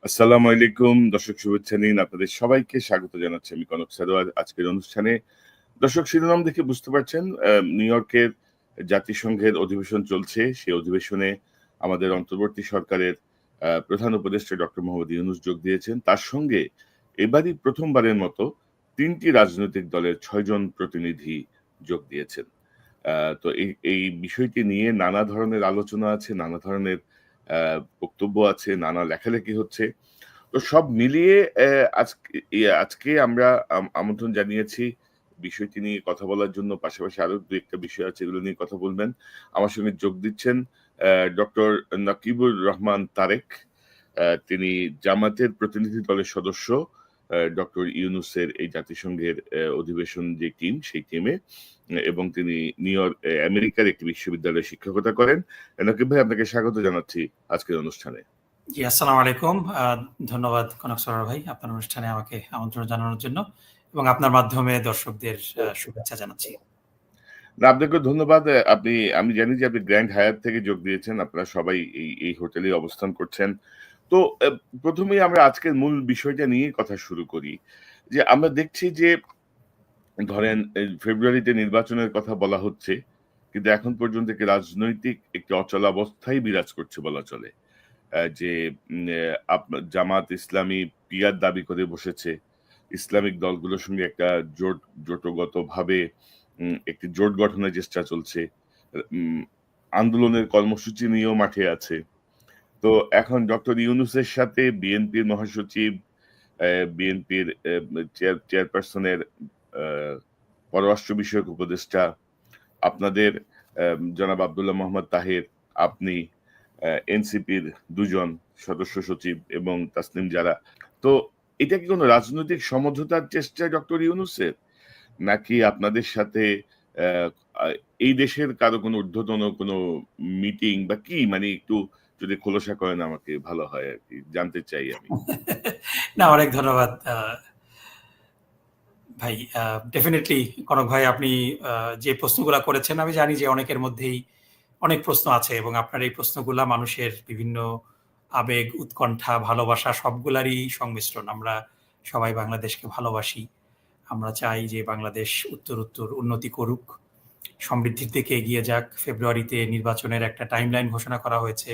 আসসালামু আলাইকুম দর্শক, শুভেচ্ছা নিন। আপনাদের সবাইকে স্বাগত জানাচ্ছি আমি কনক সারোয়ার আজকের অনুষ্ঠানে। দর্শক, শিরোনাম দেখে বুঝতে পারছেন নিউ ইয়র্কের জাতিসংঘের অধিবেশন চলছে। সেই অধিবেশনে আমাদের অন্তর্বর্তী সরকারের প্রধান উপদেষ্টা ডক্টর মোহাম্মদ ইউনূস যোগ দিয়েছেন। তার সঙ্গে এবারই প্রথমবারের মতো ৩ টি রাজনৈতিক দলের ৬ জন প্রতিনিধি যোগ দিয়েছেন। তো এই বিষয়টি নিয়ে নানা ধরনের আলোচনা আছে, নানা ধরনের বক্তব্য আছে, নানা লেখালেখি হচ্ছে। তো সব মিলিয়ে আজকে আমরা আমন্ত্রণ জানিয়েছি বিষয়টি নিয়ে কথা বলার জন্য। পাশাপাশি আরো ২-১ টা বিষয় আছে, এগুলো নিয়ে কথা বলবেন। আমার সঙ্গে যোগ দিচ্ছেন ডক্টর নাকিবুর রহমান তারেক। তিনি জামাতের প্রতিনিধি দলের সদস্য। ডক্টর ইউনূসের এই জাতিসংঘের অধিবেশন যে টিম, সেই টিমে, এবং তিনি আমেরিকার একটি বিশ্ববিদ্যালয়ে শিক্ষকতা করেন। নাকিব ভাই, আপনাকে স্বাগত জানাচ্ছি আজকের অনুষ্ঠানে। জি, আসসালামু আলাইকুম। ধন্যবাদ কনক সরোয়ার ভাই আপনার অনুষ্ঠানে আমাকে আমন্ত্রণ জানানোর জন্য, এবং আপনার মাধ্যমে দর্শকদের শুভেচ্ছা জানাচ্ছি। না, আপনাকেও ধন্যবাদ। আমি জানি যে আপনি গ্র্যান্ড হায়াত থেকে যোগ দিয়েছেন। আপনারা সবাই এই হোটেলে অবস্থান করছেন। তো প্রথমেই আমরা আজকের মূল বিষয়টা নিয়ে কথা শুরু করি। যে আমরা দেখছি যে ধরেন ফেব্রুয়ারিতে নির্বাচনের কথা বলা হচ্ছে। কিন্তু এখন পর্যন্ত একটি রাজনৈতিক একটি অচলাবস্থাই বিরাজ করছে বলা চলে। যে জামাত ইসলামী পিয়ার দাবি করে বসেছে। ইসলামিক দলগুলোর সঙ্গে একটা জোটগতভাবে একটি জোট গঠনের চেষ্টা চলছে। উম আন্দোলনের কর্মসূচি নিয়েও মাঠে আছে। তো এখন ডক্টর ইউনূসের সাথে বিএনপির মহাসচিব, বিএনপির চেয়ারপারসনের আ পররাষ্ট্র বিষয়ক উপদেষ্টা, আপনাদের জনাব আব্দুল্লাহ মোহাম্মদ তাহের, আপনি, এনসিপির ২ জন সদস্য সচিব এবং তাসনিম জারা। তো এটা কি কোনো রাজনৈতিক সমঝোতার চেষ্টা ডক্টর ইউনূসের? নাকি আপনাদের সাথে অ্যা আ এই দেশের কারো কোনো ঊর্ধ্বতন কোনো মিটিং বা কি? মানে একটু যদি খোলসা করেন আমাকে ভালো হয় আরকি। জানতে চাই আমি। না, অনেক ধন্যবাদ ভাই। ডেফিনিটলি কনক ভাই, আপনি যে প্রশ্নগুলা করেছেন, আমি জানি যে অনেকের মধ্যেই অনেক প্রশ্ন আছে, এবং আপনার এই প্রশ্নগুলা মানুষের বিভিন্ন আবেগ, উৎকণ্ঠা, ভালোবাসা সবগুলারই সংমিশ্রণ। আমরা সবাই বাংলাদেশকে ভালোবাসি। আমরা চাই যে বাংলাদেশ উত্তরোত্তর উন্নতি করুক, সমৃদ্ধির দিকে এগিয়ে যাক। ফেব্রুয়ারিতে নির্বাচনের একটা টাইমলাইন ঘোষণা করা হয়েছে।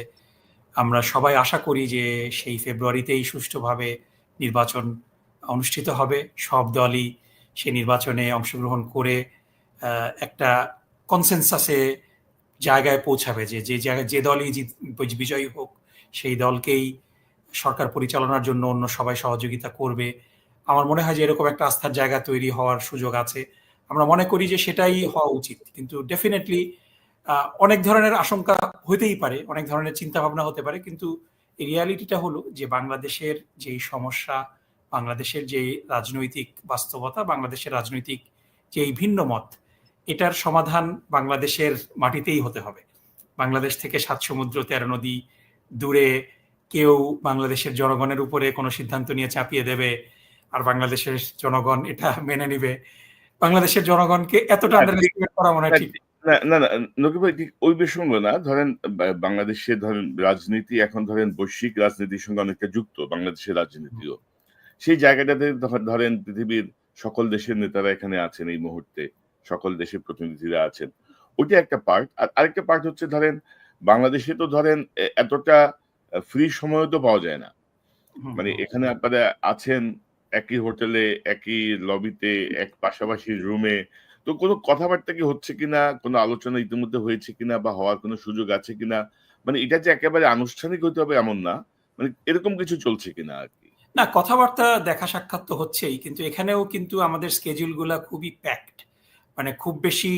আমরা সবাই আশা করি যে সেই ফেব্রুয়ারিতেই সুষ্ঠুভাবে নির্বাচন অনুষ্ঠিত হবে। সব দলই সেই নির্বাচনে অংশগ্রহণ করে একটা কনসেনসাসে জায়গায় পৌঁছাবে যে জায়গায় যে দলই বিজয়ী হোক, সেই দলকেই সরকার পরিচালনার জন্য অন্য সবাই সহযোগিতা করবে। আমার মনে হয় যে এরকম একটা আস্থার জায়গা তৈরি হওয়ার সুযোগ আছে। আমরা মনে করি যে সেটাই হওয়া উচিত। কিন্তু ডেফিনিটলি অনেক ধরনের আশঙ্কা হইতেই পারে, অনেক ধরনের চিন্তাভাবনা হতে পারে। কিন্তু এই রিয়ালিটিটা হলো যে বাংলাদেশের যেই সমস্যা, বাংলাদেশের যেই রাজনৈতিক বাস্তবতা, বাংলাদেশের রাজনৈতিক যেই ভিন্ন মত, এটার সমাধান বাংলাদেশের মাটিতেই হতে হবে। বাংলাদেশ থেকে ৭ সমুদ্র ১৩ নদী দূরে কেউ বাংলাদেশের জনগণের উপরে কোনো সিদ্ধান্ত নিয়ে চাপিয়ে দেবে, আর বাংলাদেশের জনগণ এটা মেনে নিবে। বাংলাদেশের জনগণকে এতটা না ঠিক আন্ডারএস্টিমেট করা মনে না হয় ঠিক। না, নকিব ভাই, ঠিক ওই প্রসঙ্গ না। ধরেন বাংলাদেশে ধরেন রাজনীতি এখন ধরেন বৈশ্বিক রাজনীতির সঙ্গে অনেকটা যুক্ত, বাংলাদেশের রাজনীতিও। সেই জায়গাটাতে ধরেন পৃথিবীর সকল দেশের নেতারা এখানে আছেন এই মুহূর্তে। সকল দেশের প্রতিনিধিরা আছেন। ওইটা একটা পার্ট। আর আরেকটা পার্ট হচ্ছে ধরেন বাংলাদেশে তো ধরেন এতটা ফ্রি সময়ও তো পাওয়া যায় না। হুম, মানে হুম। এখানে আপনারা আছেন একই হোটেলে, একই লবিতে, পাশাপাশি রুমে। তো কোনো কথাবার্তা কি হচ্ছে কিনা, কোনো আলোচনা ইতিমধ্যে হয়েছে কিনা বা হওয়ার কোনো সুযোগ আছে কিনা? মানে এটা যে একেবারে আনুষ্ঠানিক হইতে হবে এমন না। মানে এরকম কিছু চলছে কিনা আরকি? না, কথাবার্তা, দেখা সাক্ষাৎ তো হচ্ছেই। কিন্তু এখানেও কিন্তু আমাদের schedule গুলা খুবই প্যাকড। মানে খুব বেশি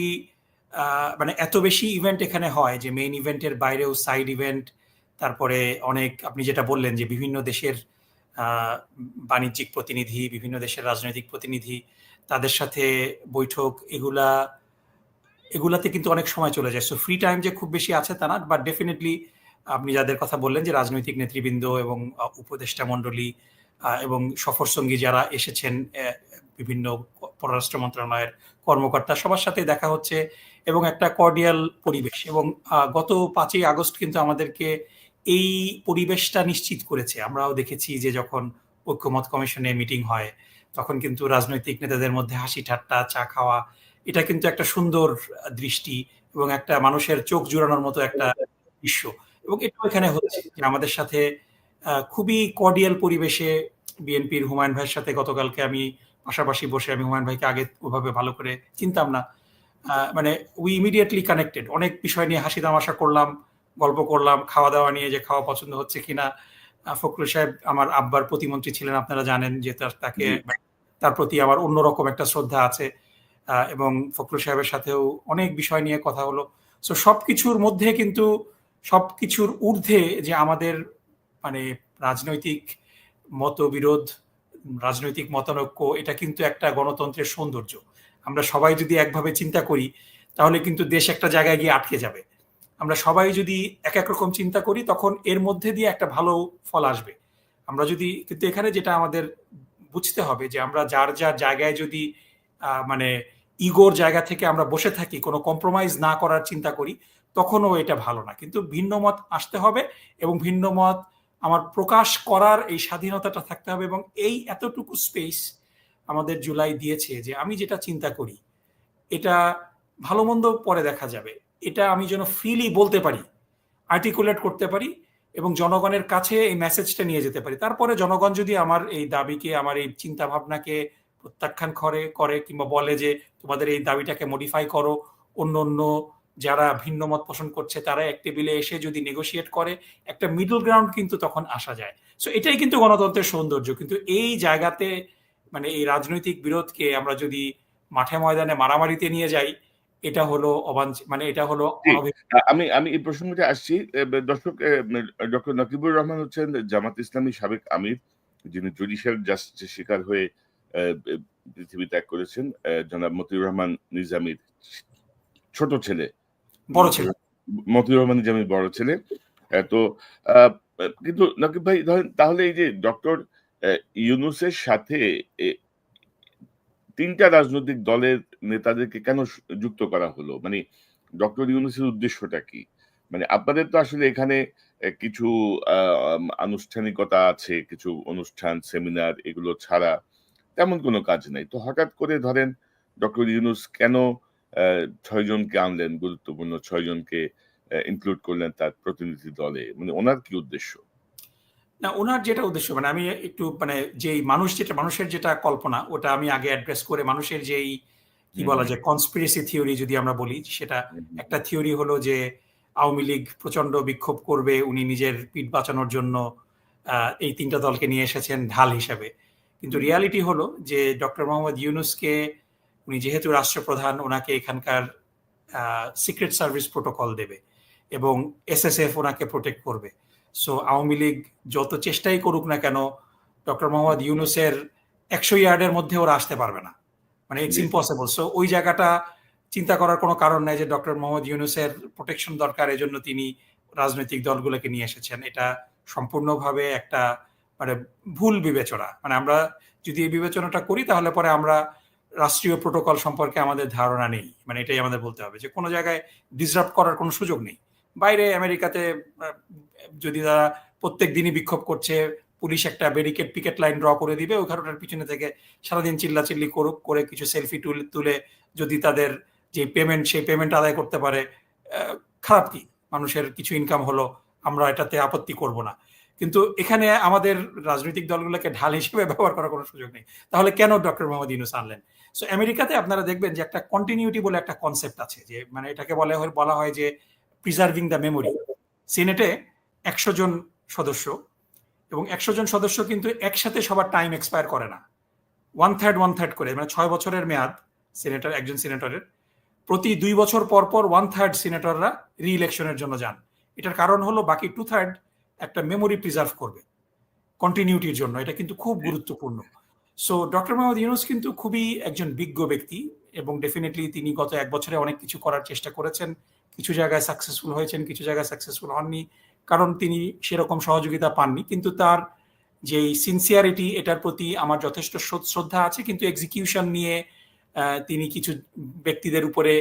আ মানে এত বেশি ইভেন্ট এখানে হয় যে মেইন ইভেন্টের বাইরেও সাইড ইভেন্ট, তারপরে অনেক, আপনি যেটা বললেন যে বিভিন্ন দেশের আ বাণিজ্যিক প্রতিনিধি, বিভিন্ন দেশের রাজনৈতিক প্রতিনিধি, তাদের সাথে বৈঠক, এগুলাতে কিন্তু অনেক সময় চলে যায়। সো ফ্রি টাইম যে খুব বেশি আছে তা না। বাট ডেফিনিটলি আপনি যাদের কথা বললেন যে রাজনৈতিক নেতৃবৃন্দ এবং উপদেষ্টা মণ্ডলী এবং সফরসঙ্গী যারা এসেছেন, বিভিন্ন পররাষ্ট্র মন্ত্রণালয়ের কর্মকর্তা, সবার সাথে দেখা হচ্ছে এবং একটা কর্ডিয়াল পরিবেশ। এবং গত ৫ই আগস্ট কিন্তু আমাদেরকে এই পরিবেশটা নিশ্চিত করেছে। আমরাও দেখেছি যে যখন ঐক্যমত কমিশনে মিটিং হয় তখন কিন্তু রাজনৈতিক নেতাদের মধ্যে হাসি ঠাট্টা, চা খাওয়া, এটা কিন্তু একটা সুন্দর দৃষ্টি এবং একটা মানুষের চোখ জুড়ানোর মতো একটা দৃশ্য। এবং এটাও এখানে হচ্ছে যে আমাদের সাথে খুবই কর্ডিয়াল পরিবেশে বিএনপির হুমায়ুন ভাইয়ের সাথে গতকালকে আমি পাশাপাশি বসে, আমি হুমায়ুন ভাইকে আগে ওভাবে ভালো করে চিনতাম না, মানে উই ইমিডিয়েটলি কানেক্টেড। অনেক বিষয় নিয়ে হাসি তামাশা করলাম, গল্প করলাম, খাওয়া দাওয়া নিয়ে যে খাওয়া পছন্দ হচ্ছে কিনা। ফখরুল সাহেব আমার আব্বার প্রতিমন্ত্রী ছিলেন, আপনারা জানেন যে তাকে জি। তার প্রতি আমার অন্যরকম একটা শ্রদ্ধা আছে। এবং ফখরুল সাহেবের সাথেও অনেক বিষয় নিয়ে কথা হলো। সো সবকিছুর মধ্যে কিন্তু সবকিছুর ঊর্ধ্বে যে আমাদের মানে রাজনৈতিক মতবিরোধ, রাজনৈতিক মতানৈক্য, এটা কিন্তু একটা গণতন্ত্রের সৌন্দর্য। আমরা সবাই যদি একভাবে চিন্তা করি তাহলে কিন্তু দেশ একটা জায়গায় গিয়ে আটকে যাবে। আমরা সবাই যদি এক এক রকম চিন্তা করি তখন এর মধ্যে দিয়ে একটা ভালো ফল আসবে। আমরা যদি, কিন্তু এখানে যেটা আমাদের বুঝতে হবে যে আমরা যার যার জায়গায় যদি মানে ইগোর জায়গা থেকে আমরা বসে থাকি, কোনো কম্প্রোমাইজ না করার চিন্তা করি, তখনও এটা ভালো না। কিন্তু ভিন্ন মত আসতে হবে এবং ভিন্ন মত আমার প্রকাশ করার এই স্বাধীনতাটা থাকতে হবে। এবং এই এতটুকু স্পেস আমাদের জুলাই দিয়েছে যে আমি যেটা চিন্তা করি এটা ভালো মন্দ পরে দেখা যাবে, এটা আমি যেন ফ্রিলি বলতে পারি, আর্টিকুলেট করতে পারি এবং জনগণের কাছে এই মেসেজটা নিয়ে যেতে পারি। তারপরে জনগণ যদি আমার এই দাবিকে, আমার এই চিন্তা ভাবনাকে প্রত্যাখ্যান করে করে কিংবা বলে যে তোমাদের এই দাবিটাকে মডিফাই করো, অন্য অন্য যারা ভিন্ন মত পোষণ করছে তারা এক টেবিলে এসে যদি নেগোশিয়েট করে, একটা মিডল গ্রাউন্ড কিন্তু তখন আসা যায়। সো এটাই কিন্তু গণতন্ত্রের সৌন্দর্য। কিন্তু এই জায়গাতে মানে এই রাজনৈতিক বিরোধকে আমরা যদি মাঠে ময়দানে মারামারিতে নিয়ে যাই, এটা হলো মানে এটা হলো জি, অনভিপ্রেত। আমি আমি এই প্রসঙ্গতে আসছি। দর্শক, ডক্টর নকিবুর রহমান হচ্ছেন জামাত ইসলামীর সাবেক আমির, যিনি জুডিশিয়াল জাস্টিসের শিকার হয়ে অ্যা বে পৃথিবী ত্যাগ করেছেন। জনাব মতিউর রহমান নিজামীর ছোট ছেলে। বড় ছিল। মতিউর মতিউর রহমান নিজামীর বড় ছেলে। তো আ কিন্তু নকিব ভাই ধরেন, তাহলে এই যে ডক্টর ইউনূসের সাথে এ ৩ টা রাজনৈতিক দলের নেতাদেরকে কেন যুক্ত করা হলো? মানে ডক্টর ইউনূসের উদ্দেশ্যটা কি? মানে আপনাদের তো আসলে এখানে কিছু আ আনুষ্ঠানিকতা আছে, কিছু অনুষ্ঠান, সেমিনার এগুলো ছাড়া তেমন কোনো কাজ নাই। তো হঠাৎ করে ধরেন ডক্টর ইউনূস কেন ৬ জনকে আনলেন, গুরুত্বপূর্ণ ৬ জনকে ইনক্লুড করলেন তার প্রতিনিধি দলে? মানে উনার কি উদ্দেশ্য? না, উনার যেটা উদ্দেশ্য, মানে আমি একটু মানে যেই মানুষের যেটা কল্পনা ওটা আমি আগে অ্যাড্রেস করে, মানুষের যেই কি হুম, বলা হুম, যায় কনস্পিরেসি থিওরি যদি আমরা বলি, সেটা হুম, হুম, একটা থিওরি হলো যে আওয়ামী লীগ প্রচন্ড বিক্ষোভ করবে, উনি নিজের পিঠ বাঁচানোর জন্য এই ৩ টা দলকে নিয়ে এসেছেন ঢাল হিসেবে। কিন্তু হুম, রিয়ালিটি হলো যে ডক্টর মোহাম্মদ ইউনূসকে, উনি যেহেতু রাষ্ট্রপ্রধান, ওনাকে এখানকার সিক্রেট সার্ভিস প্রোটোকল দেবে এবং এসএসএফ ওনাকে প্রোটেক্ট করবে। সো আওয়ামী লীগ যত চেষ্টাই করুক না কেন, ডক্টর মোহাম্মদ ইউনূসের ১০০ ইয়ার্ডের মধ্যে ওরা আসতে পারবে না। মানে ইটস জি, ইম্পসিবল। সো ওই জায়গাটা চিন্তা করার কোনো কারণ নাই যে ডক্টর মোহাম্মদ ইউনূসের প্রোটেকশন দরকার, এজন্য তিনি রাজনৈতিক দলগুলোকে নিয়ে এসেছেন। এটা সম্পূর্ণভাবে একটা মানে ভুল বিবেচনা। মানে আমরা যদি এই বিবেচনাটা করি তাহলে পরে আমরা রাষ্ট্রীয় প্রোটোকল সম্পর্কে আমাদের ধারণা নেই। মানে এটাই আমাদের বলতে হবে যে কোনো জায়গায় ডিসরাপ্ট করার কোনো সুযোগ নেই। বাইরে আমেরিকাতে আ যদি তারা প্রত্যেক দিনই বিক্ষোভ করছে, পুলিশ একটা ব্যারিকেড পিকেট লাইন ড্র করে দিবে, ওখানটার পিছনে থেকে সারাদিন চিল্লাচিল্লি করুক, করে কিছু সেলফি তুলে যদি তাদের যে পেমেন্ট সেই পেমেন্ট আদায় করতে পারে, খারাপ কি? মানুষের কিছু ইনকাম হলো, আমরা এটাতে আপত্তি করব না। কিন্তু এখানে আমাদের রাজনৈতিক দলগুলোকে ঢাল হিসেবে ব্যবহার করার কোনো সুযোগ নেই। তাহলে কেন ডক্টর মোহাম্মদ ইউনূস আনলেন? সো আমেরিকাতে আপনারা দেখবেন যে একটা কন্টিনিউটি বলে একটা কনসেপ্ট আছে, যে মানে এটাকে বলা হয় যে প্রিজার্ভিং দ্য মেমোরি। সিনেটে ১০০ জন সদস্য এবং ১০০ জন সদস্য কিন্তু একসাথে সবার টাইম এক্সপায়ার করে না। ওয়ান থার্ড করে, মানে ৬ বছরের মেয়াদ একজন সিনেটরের। প্রতি ২ বছর পর পর ওয়ান থার্ড সিনেটররা রি ইলেকশনের জন্য যান। এটার কারণ হলো বাকি টু থার্ড একটা মেমোরি প্রিজার্ভ করবে কন্টিনিউটির জন্য। এটা কিন্তু খুব জি। গুরুত্বপূর্ণ। সো ডক্টর মোহাম্মদ ইউনূস কিন্তু খুবই একজন বিজ্ঞ ব্যক্তি এবং ডেফিনিটলি তিনি গত ১ বছরে অনেক কিছু করার চেষ্টা করেছেন। কিছু জায়গায় সাকসেসফুল হয়েছেন, কিছু জায়গায় সাকসেসফুল হননি। কারণ তিনি সেরকম সহযোগিতা পাননি। কিন্তু তার যেই সিনসিয়ারিটি, এটার প্রতি আমার যথেষ্ট শ্রদ্ধা আছে। কিন্তু এক্সিকিউশন নিয়ে তিনি কিছু ব্যক্তিদের উপরে,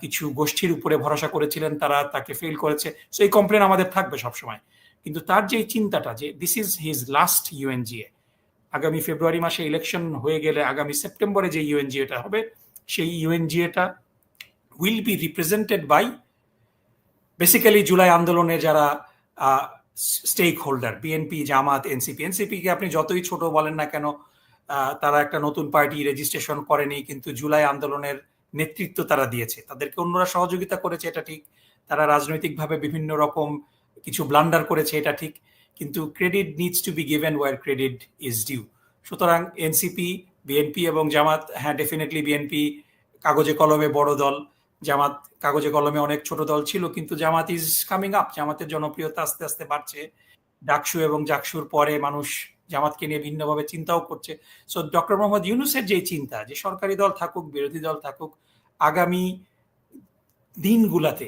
কিছু গোষ্ঠীর উপরে ভরসা করেছিলেন, তারা তাকে ফেল করেছে। সো এই কমপ্লেন আমাদের থাকবে সবসময়। কিন্তু তার যে চিন্তাটা যে this is his last UNGA, আগামী ফেব্রুয়ারি মাসে ইলেকশন হয়ে গেলে আগামী সেপ্টেম্বরে যে ইউএনজিএটা হবে সেই ইউএনজিএটা will be represented by basically July আন্দোলনে যারা stakeholder, BNP, Jamaat, NCP. এনসিপিকে আপনি যতই ছোট বলেন না কেন, তারা একটা নতুন পার্টি রেজিস্ট্রেশন করেনি, কিন্তু জুলাই আন্দোলনের নেতৃত্ব তারা দিয়েছে, তাদেরকে অন্যরা সহযোগিতা করেছে, এটা ঠিক। তারা রাজনৈতিকভাবে বিভিন্ন রকম কিছু ব্লান্ডার করেছে, এটা ঠিক, কিন্তু credit needs to be given where credit is due. সুতরাং এনসিপি, বিএনপি এবং জামাত, হ্যাঁ ডেফিনেটলি বিএনপি কাগজে কলমে বড় দল, জামাত কাগজে কলমে অনেক ছোট দল ছিল, কিন্তু জামাত ইজ কামিং আপ, জামাতের জনপ্রিয়তা আস্তে আস্তে বাড়ছে। ডাকসু এবং জাকসুর পরে মানুষ জামাতকে নিয়ে ভিন্নভাবে চিন্তাও করছে। সো ডক্টর মোহাম্মদ ইউনূসের যে চিন্তা যে সরকারি দল থাকুক, বিরোধী দল থাকুক, আগামী দিনগুলাতে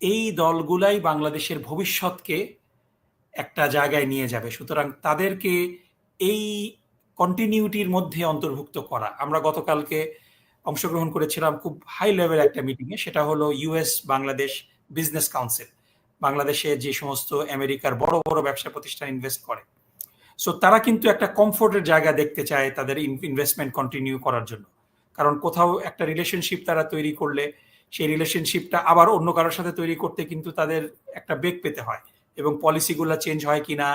এই দলগুলাই বাংলাদেশের ভবিষ্যৎকে একটা জায়গায় নিয়ে যাবে। সুতরাং তাদেরকে এই কন্টিনিউটির মধ্যে অন্তর্ভুক্ত করা। আমরা গতকালকে অংশগ্রহণ করেছিলাম খুব হাই লেভেল একটা মিটিংয়ে, সেটা হলো ইউএস বাংলাদেশ বিজনেস কাউন্সিল, বাংলাদেশে যে সমস্ত আমেরিকার বড় বড় ব্যবসা প্রতিষ্ঠান ইনভেস্ট করে। সো তারা কিন্তু একটা কমফোর্টের জায়গা দেখতে চায় তাদের ইনভেস্টমেন্ট কন্টিনিউ করার জন্য, কারণ কোথাও একটা রিলেশনশিপ তারা তৈরি করলে সেই রিলেশনশিপটা আবার অন্য কারোর সাথে তৈরি করতে কিন্তু তাদের একটা বেগ পেতে হয়, এবং পলিসিগুলো চেঞ্জ হয় কিনা,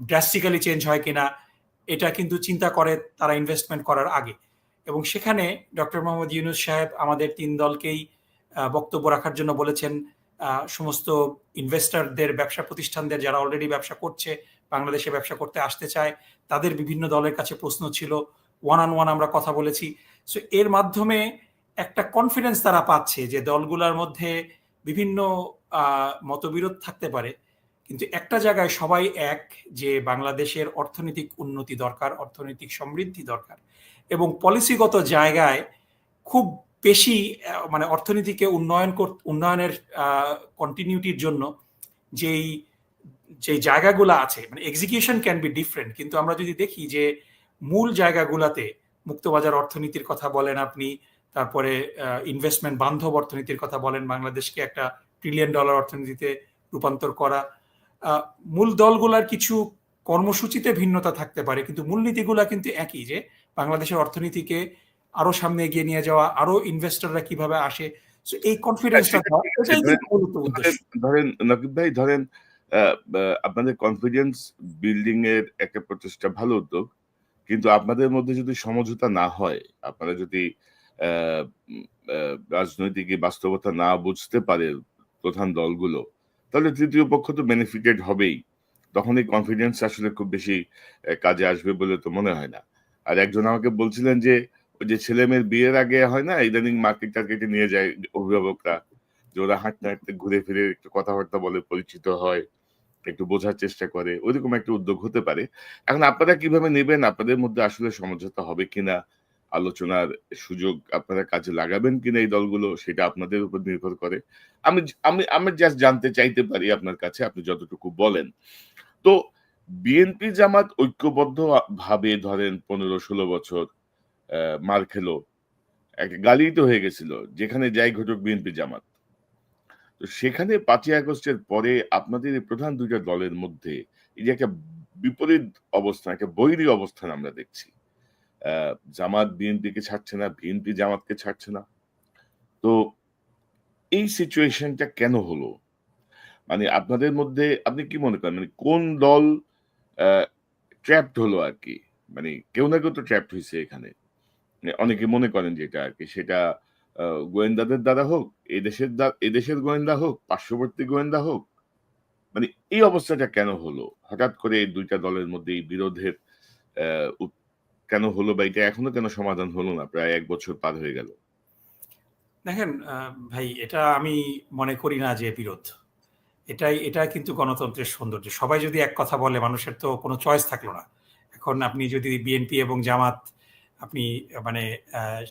ড্রাস্টিক্যালি চেঞ্জ হয় কিনা, এটা কিন্তু চিন্তা করে তারা ইনভেস্টমেন্ট করার আগে। এবং সেখানে ডক্টর মোহাম্মদ ইউনূস সাহেব আমাদের 3 দলকেই বক্তব্য রাখার জন্য বলেছেন। সমস্ত ইনভেস্টরদের, ব্যবসা প্রতিষ্ঠানদের যারা অলরেডি ব্যবসা করছে, বাংলাদেশে ব্যবসা করতে আসতে চায়, তাদের বিভিন্ন দলের কাছে প্রশ্ন ছিল, ওয়ান অন ওয়ান আমরা কথা বলেছি। সো এর মাধ্যমে একটা কনফিডেন্স তারা পাচ্ছে যে দলগুলোর মধ্যে বিভিন্ন মতবিরোধ থাকতে পারে, কিন্তু একটা জায়গায় সবাই এক, যে বাংলাদেশের অর্থনৈতিক উন্নতি দরকার, অর্থনৈতিক সমৃদ্ধি দরকার, এবং পলিসিগত জায়গায় খুব বেশি মানে অর্থনীতিকে উন্নয়নের কন্টিনিউটির জন্য যেই যে জায়গাগুলো আছে, মানে এক্সিকিউশন ক্যান বি ডিফারেন্ট, কিন্তু আমরা যদি দেখি যে মূল জায়গাগুলোতে মুক্তবাজার অর্থনীতির কথা বলেন আপনি, তারপরে ইনভেস্টমেন্ট বান্ধব অর্থনীতির কথা বলেন, বাংলাদেশকে একটা $1 ট্রিলিয়ন অর্থনীতিতে রূপান্তর করা, মূল দলগুলার কিছু কর্মসূচিতে ভিন্নতা থাকতে পারে, কিন্তু মূলনীতিগুলা কিন্তু একই, যে বাংলাদেশের অর্থনীতিকে আরো সামনে এগিয়ে নিয়ে যাওয়া, আরো ইনভেস্টররা কিভাবে আসে। সো এই কনফিডেন্সটা এটাই কিন্তু মূলত উদ্দেশ্য। ধরেন নকিব ভাই, ধরেন আপনাদের কনফিডেন্স বিল্ডিং এর একটা প্রচেষ্টা, ভালো উদ্যোগ, কিন্তু আপনাদের মধ্যে যদি সমঝোতা না হয়, আপনারা যদি রাজনৈতিক বাস্তবতা না বুঝতে পারে প্রধান দলগুলো, তাহলে তৃতীয় পক্ষ তো বেনিফিটেড হবেই। তখন এই কনফিডেন্স আসলে খুব বেশি কাজে আসবে বলে তো মনে হয় না। আর একজন আমাকে বলছিলেন যে ওই যে ছেলে মেয়ের বিয়ের আগে হয় না, ইদানিং মার্কেট টার্কেটে নিয়ে যায় অভিভাবকরা, যে ওরা হাঁটতে হাঁটতে ঘুরে ফিরে একটু কথাবার্তা বলে, পরিচিত হয়, একটু বোঝার চেষ্টা করে, ওইরকম একটা উদ্যোগ হতে পারে। এখন আপনারা কিভাবে নেবেন, আপনাদের মধ্যে আসলে সমঝোতা হবে কিনা, আলোচনার সুযোগ আপনারা কাজে লাগাবেন কিনা এই দলগুলো, সেটা আপনাদের উপর নির্ভর করে। আমি আমি আমি জাস্ট জানতে চাইতে পারি আপনার কাছে, আপনি যতটুকু বলেন। তো বিএনপি জামাত ঐক্যবদ্ধ ভাবে ধরেন 15-16 বছর মার খেলো, একটা গালি তো হয়ে গেছিল, যেখানে যাই ঘটুক বিএনপি জামাত। তো সেখানে 5ই আগস্টের পরে আপনাদের এই প্রধান 2টা দলের মধ্যে এই যে একটা বিপরীত অবস্থান, একটা বৈরী অবস্থান আমরা দেখছি। জামাত বিএনপিকে ছাড়ছে না, বিএনপি জামাতকে ছাড়ছে না। তো এই সিচুয়েশনটা কেন হলো? মানে আপনাদের মধ্যে আপনি কি মনে করেন, মানে কোন দল ট্র্যাপড হলো আরকি? মানে কেউ না কেউ তো ট্র্যাপড হইছে এখানে। অনেকে মনে করেন যেটা আরকি, সেটা গোয়েন্দাদের দ্বারা হোক, এদেশের গোয়েন্দা হোক, পার্শ্ববর্তী গোয়েন্দা হোক। মানে এই অবস্থাটা কেন হলো? হঠাৎ করে এই 2টা দলের মধ্যে এই বিরোধের অ্যা কেন হলো, বা এটা এখনো কেন সমাধান হলো না? প্রায় 1 বছর পার হয়ে গেল। দেখেন ভাই, এটা আমি মনে করি না যে বিরোধ। এটা কিন্তু গণতন্ত্রের সৌন্দর্য। সবাই যদি এক কথা বলে, মানুষের তো কোনো চয়েস থাকলো না। এখন আপনি যদি বিএনপি এবং জামাত, আপনি মানে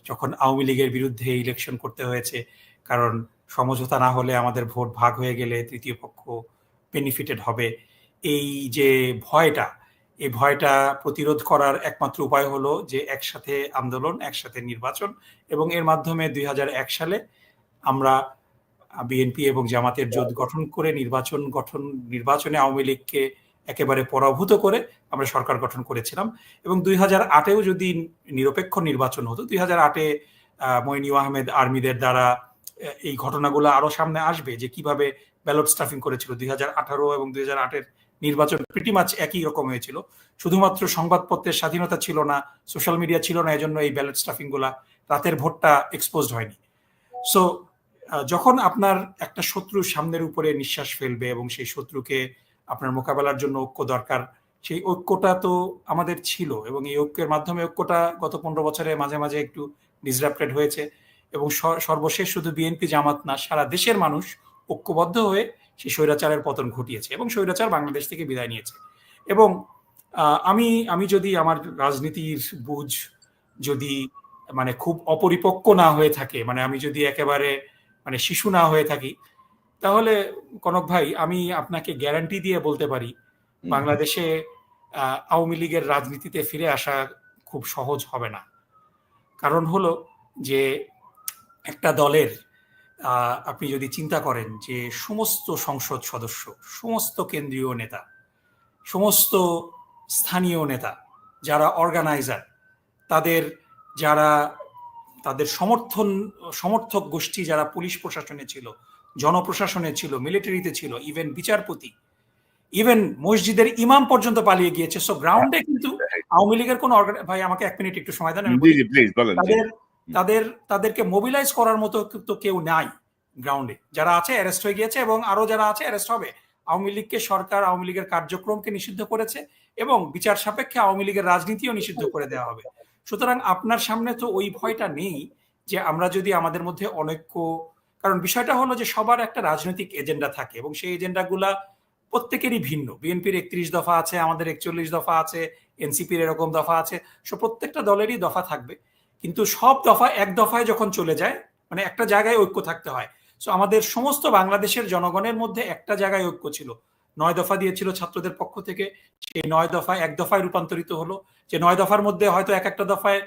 যখন আওয়ামী লীগের বিরুদ্ধে ইলেকশন করতে হয়েছে, কারণ সমঝোতা না হলে আমাদের ভোট ভাগ হয়ে গেলে তৃতীয় পক্ষ বেনিফিটেড হবে, এই যে ভয়টা, এই ভয়টা প্রতিরোধ করার একমাত্র উপায় হলো যে একসাথে আন্দোলন, একসাথে নির্বাচন, এবং এর মাধ্যমে 2001 সালে আমরা বিএনপি এবং জামাতের জোট গঠন করে নির্বাচনে আওয়ামী লীগকে একেবারে পরাভূত করে আমরা সরকার গঠন করেছিলাম। এবং 2008-এও যদি নিরপেক্ষ নির্বাচন হতো, 2008-এ মঈন আহমেদ আর্মিদের দ্বারা এই ঘটনাগুলো আরো সামনে আসবে যে কিভাবে ব্যালট স্টাফিং করেছিল। 2018 এবং 2008-এর নির্বাচন প্রিটি মাচ একই রকম হয়েছিল, শুধুমাত্র সংবাদপত্রের স্বাধীনতা ছিল না, সোশ্যাল মিডিয়া ছিল না, এজন্য এই ব্যালট স্টাফিং গুলা, রাতের ভোটটা এক্সপোজড হয়নি। সো যখন আপনার একটা শত্রু সামনের উপরে নিঃশ্বাস ফেলবে এবং সেই শত্রুকে আপনার মোকাবেলার জন্য ঐক্য দরকার, সেই ঐক্যটা তো আমাদের ছিল এবং এই ঐক্যের মাধ্যমে ঐক্যটা গত 15 বছরে মাঝে মাঝে একটু ডিসরাপ্টেড হয়েছে এবং সর্বশেষ শুধু বিএনপি জামাত না, সারা দেশের মানুষ ঐক্যবদ্ধ হয়ে সেই স্বৈরাচারের পতন ঘটিয়েছে এবং স্বৈরাচার বাংলাদেশ থেকে বিদায় নিয়েছে। এবং আমি যদি আমার রাজনীতির বুঝ যদি মানে খুব অপরিপক্ক না হয়ে থাকে, মানে আমি যদি একেবারে মানে শিশু না হয়ে থাকি, তাহলে কনক ভাই আমি আপনাকে গ্যারান্টি দিয়ে বলতে পারি বাংলাদেশে আওয়ামী লীগের রাজনীতিতে ফিরে আসা খুব সহজ হবে না। কারণ হলো যে একটা দলের আপনি যদি চিন্তা করেন যে সমস্ত সংসদ সদস্য, সমস্ত কেন্দ্রীয় নেতা, সমস্ত স্থানীয় নেতা, যারা অর্গানাইজার, তাদের সমর্থক গোষ্ঠী যারা পুলিশ প্রশাসনে ছিল, জনপ্রশাসনে ছিল, মিলিটারিতে ছিল, ইভেন বিচারপতি, ইভেন মসজিদের ইমাম পর্যন্ত পালিয়ে গিয়েছে। সো গ্রাউন্ডে কিন্তু আওয়ামী লীগের কোন ভাই আমাকে 1 মিনিট একটু সময় দেন, তাদেরকে মোবিলাইজ করার মতো তো কেউ নাই গ্রাউন্ডে। যারা আছে অ্যারেস্ট হয়ে গিয়েছে এবং আরো যারা আছে অ্যারেস্ট হবে। আওয়ামী লীগকে সরকার আওয়ামী লীগের কার্যক্রমকে নিষিদ্ধ করেছে এবং বিচার সাপেক্ষে আওয়ামী লীগের রাজনীতিও নিষিদ্ধ করে দেওয়া হবে। সুতরাং আপনার সামনে তো ওই ভয়টা নেই যে আমরা যদি আমাদের মধ্যে অনৈক্য, কারণ বিষয়টা হলো যে সবার একটা রাজনৈতিক এজেন্ডা থাকে এবং সেই এজেন্ডাগুলা প্রত্যেকেরই ভিন্ন। বিএনপির 31 দফা আছে, আমাদের 41 দফা আছে, এনসিপির এরকম দফা আছে। সো প্রত্যেকটা দলেরই দফা থাকবে, কিন্তু সব দফা এক দফায় যখন চলে যায়, মানে একটা জায়গায় ঐক্য থাকতে হয়। সো আমাদের সমস্ত বাংলাদেশের জনগণের মধ্যে একটা জায়গায় ঐক্য ছিল, 9 দফা দিয়েছিল ছাত্রদের পক্ষ থেকে, সেই 9 দফা এক দফায় রূপান্তরিত হলো। যে 9 দফার মধ্যে হয়তো একটা দফায়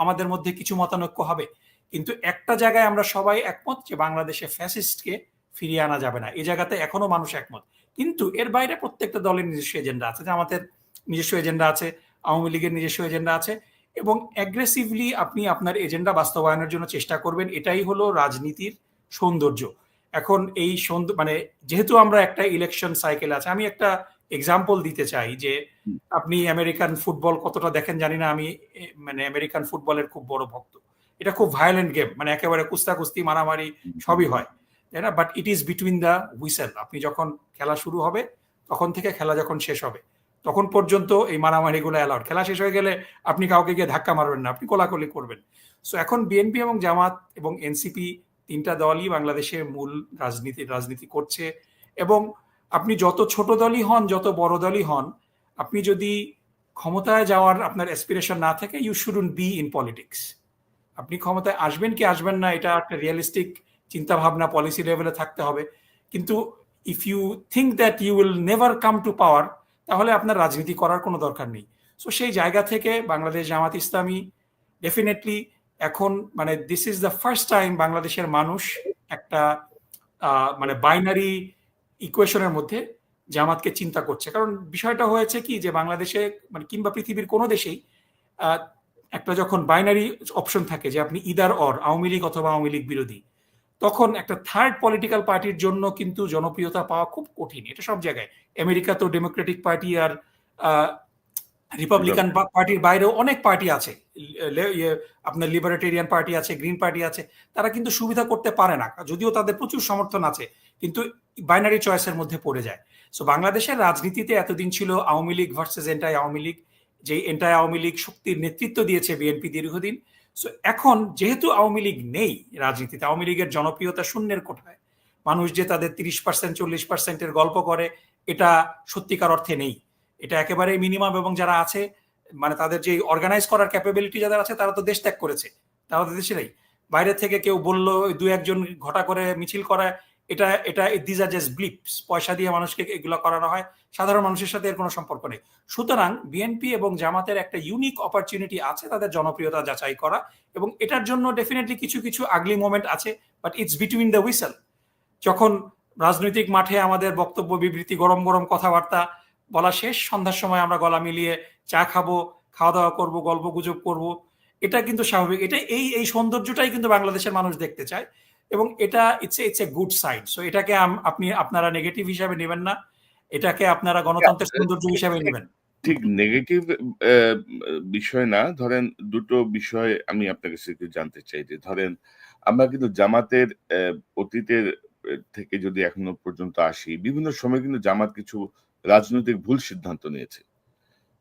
আমাদের মধ্যে কিছু মতানৈক্য হবে, কিন্তু একটা জায়গায় আমরা সবাই একমত যে বাংলাদেশে ফ্যাসিস্টকে ফিরিয়ে আনা যাবে না। এই জায়গাতে এখনো মানুষ একমত। কিন্তু এর বাইরে প্রত্যেকটা দলের নিজস্ব এজেন্ডা আছে, যে আমাদের নিজস্ব এজেন্ডা আছে, আওয়ামী লীগের নিজস্ব এজেন্ডা আছে, এবং অ্যাগ্রেসিভলি আপনি আপনার এজেন্ডা বাস্তবায়নের জন্য চেষ্টা করবেন। এটাই হলো রাজনীতির সৌন্দর্য। এখন এই মানে যেহেতু আমরা একটা ইলেকশন সাইকেল আছে, আমি একটা এক্সাম্পল দিতে চাই যে আপনি আমেরিকান ফুটবল কতটা দেখেন জানি না, আমি মানে আমেরিকান ফুটবলের খুব বড় ভক্ত। এটা খুব ভায়োলেন্ট গেম, মানে একেবারে কুস্তাকুস্তি, মারামারি সবই হয়, তাই না? But it is between the whistle. আপনি যখন খেলা শুরু হবে তখন থেকে খেলা যখন শেষ হবে তখন পর্যন্ত এই মারামারিগুলো অ্যালাউড। খেলা শেষ হয়ে গেলে আপনি কাউকে গিয়ে ধাক্কা মারবেন না, আপনি কোলাকুলি করবেন। সো এখন বিএনপি এবং জামাত এবং এনসিপি 3টা দলই বাংলাদেশের মূল রাজনীতি করছে। এবং আপনি যত ছোট দলই হন, যত বড় দলই হন, আপনি যদি ক্ষমতায় যাওয়ার আপনার অ্যাসপিরেশন না থাকে, you shouldn't be in politics. আপনি ক্ষমতায় আসবেন কি আসবেন না, এটা একটা রিয়েলিস্টিক চিন্তা ভাবনা পলিসি লেভেলে থাকতে হবে। কিন্তু if you think that you will never come to power, তাহলে আপনার রাজনীতি করার কোনো দরকার নেই। সো সেই জায়গা থেকে বাংলাদেশ জামাত ইসলামী ডেফিনেটলি এখন মানে this is the first time বাংলাদেশের মানুষ একটা মানে বাইনারি ইকুয়েশনের মধ্যে জামাতকে চিন্তা করছে। কারণ বিষয়টা হয়েছে কি যে বাংলাদেশে মানে কিংবা পৃথিবীর কোনো দেশেই একটা যখন বাইনারি অপশন থাকে যে আপনি ইদার অর, আওয়ামী লীগ অথবা আওয়ামী লীগ বিরোধী, তখন একটা থার্ড পলিটিক্যাল পার্টির জন্য কিন্তু জনপ্রিয়তা পাওয়া খুব কঠিন। এটা সব জায়গায়। আমেরিকা তো ডেমোক্রেটিক পার্টি আর রিপাবলিকান পার্টির বাইরেও অনেক পার্টি আছে, আপনার লিবারেটেরিয়ান পার্টি আছে, গ্রিন পার্টি আছে, তারা কিন্তু সুবিধা করতে পারে না, যদিও তাদের প্রচুর সমর্থন আছে, কিন্তু বাইনারি চয়েসের মধ্যে পড়ে যায়। সো বাংলাদেশের রাজনীতিতে এতদিন ছিল আওয়ামী লীগ ভার্সেস এন্টাই আওয়ামী লীগ, যে এন্টাই আওয়ামী লীগ শক্তির নেতৃত্ব দিয়েছে বিএনপি দীর্ঘদিন। সো এখন যেহেতু আওয়ামী লীগ নেই রাজনীতিতে, আওয়ামী লীগের জনপ্রিয়তা শূন্যের কোঠায়, মানুষ যে তাদের 30% 40%-এর গল্প করে, এটা সত্যিকার অর্থে নেই, এটা একেবারে মিনিমাম। এবং যারা আছে মানে তাদের যে অর্গানাইজ করার ক্যাপাবিলিটি যাদের আছে, তারা তো দেশ ত্যাগ করেছে, তারা তো দেশে নেই। বাইরে থেকে কেউ বললো 2-1 ঘটা করে মিছিল করায়, এটা দিস আর জাস্ট ব্লিপস, পয়সা দিয়ে মানুষকে এগুলো করানো হয়, সাধারণ মানুষের সাথে এর কোনো সম্পর্ক নেই। সুতরাং বিএনপি এবং জামাতের একটা ইউনিক অপরচুনিটি আছে তাদের জনপ্রিয়তা যাচাই করা, এবং এটার জন্য ডেফিনেটলি কিছু আগলি মোমেন্ট আছে, but it's between the whistle. যখন রাজনৈতিক মাঠে আমাদের বক্তব্য বিবৃতি গরম গরম কথাবার্তা বলা শেষ, সন্ধ্যার সময় আমরা গলা মিলিয়ে চা খাবো, খাওয়া দাওয়া করবো, গল্প গুজব করবো। এটা কিন্তু স্বাভাবিক। এটা এই এই সৌন্দর্যটাই কিন্তু বাংলাদেশের মানুষ দেখতে চায়, এবং এটা it's a good side. So এটাকে আপনি আপনারা নেগেটিভ হিসাবে নেবেন না, এটাকে আপনারা গণতন্ত্রের সৌন্দর্য হিসাবে নেবেন। ঠিক নেগেটিভ বিষয় না। ধরেন দুটো বিষয় আমি আপনার কাছে একটু জানতে চাই যে ধরেন আমরা কিন্তু জামাতের অতীতের থেকে যদি এখনো পর্যন্ত আসি, বিভিন্ন সময় কিন্তু জামাত কিছু রাজনৈতিক ভুল সিদ্ধান্ত নিয়েছে।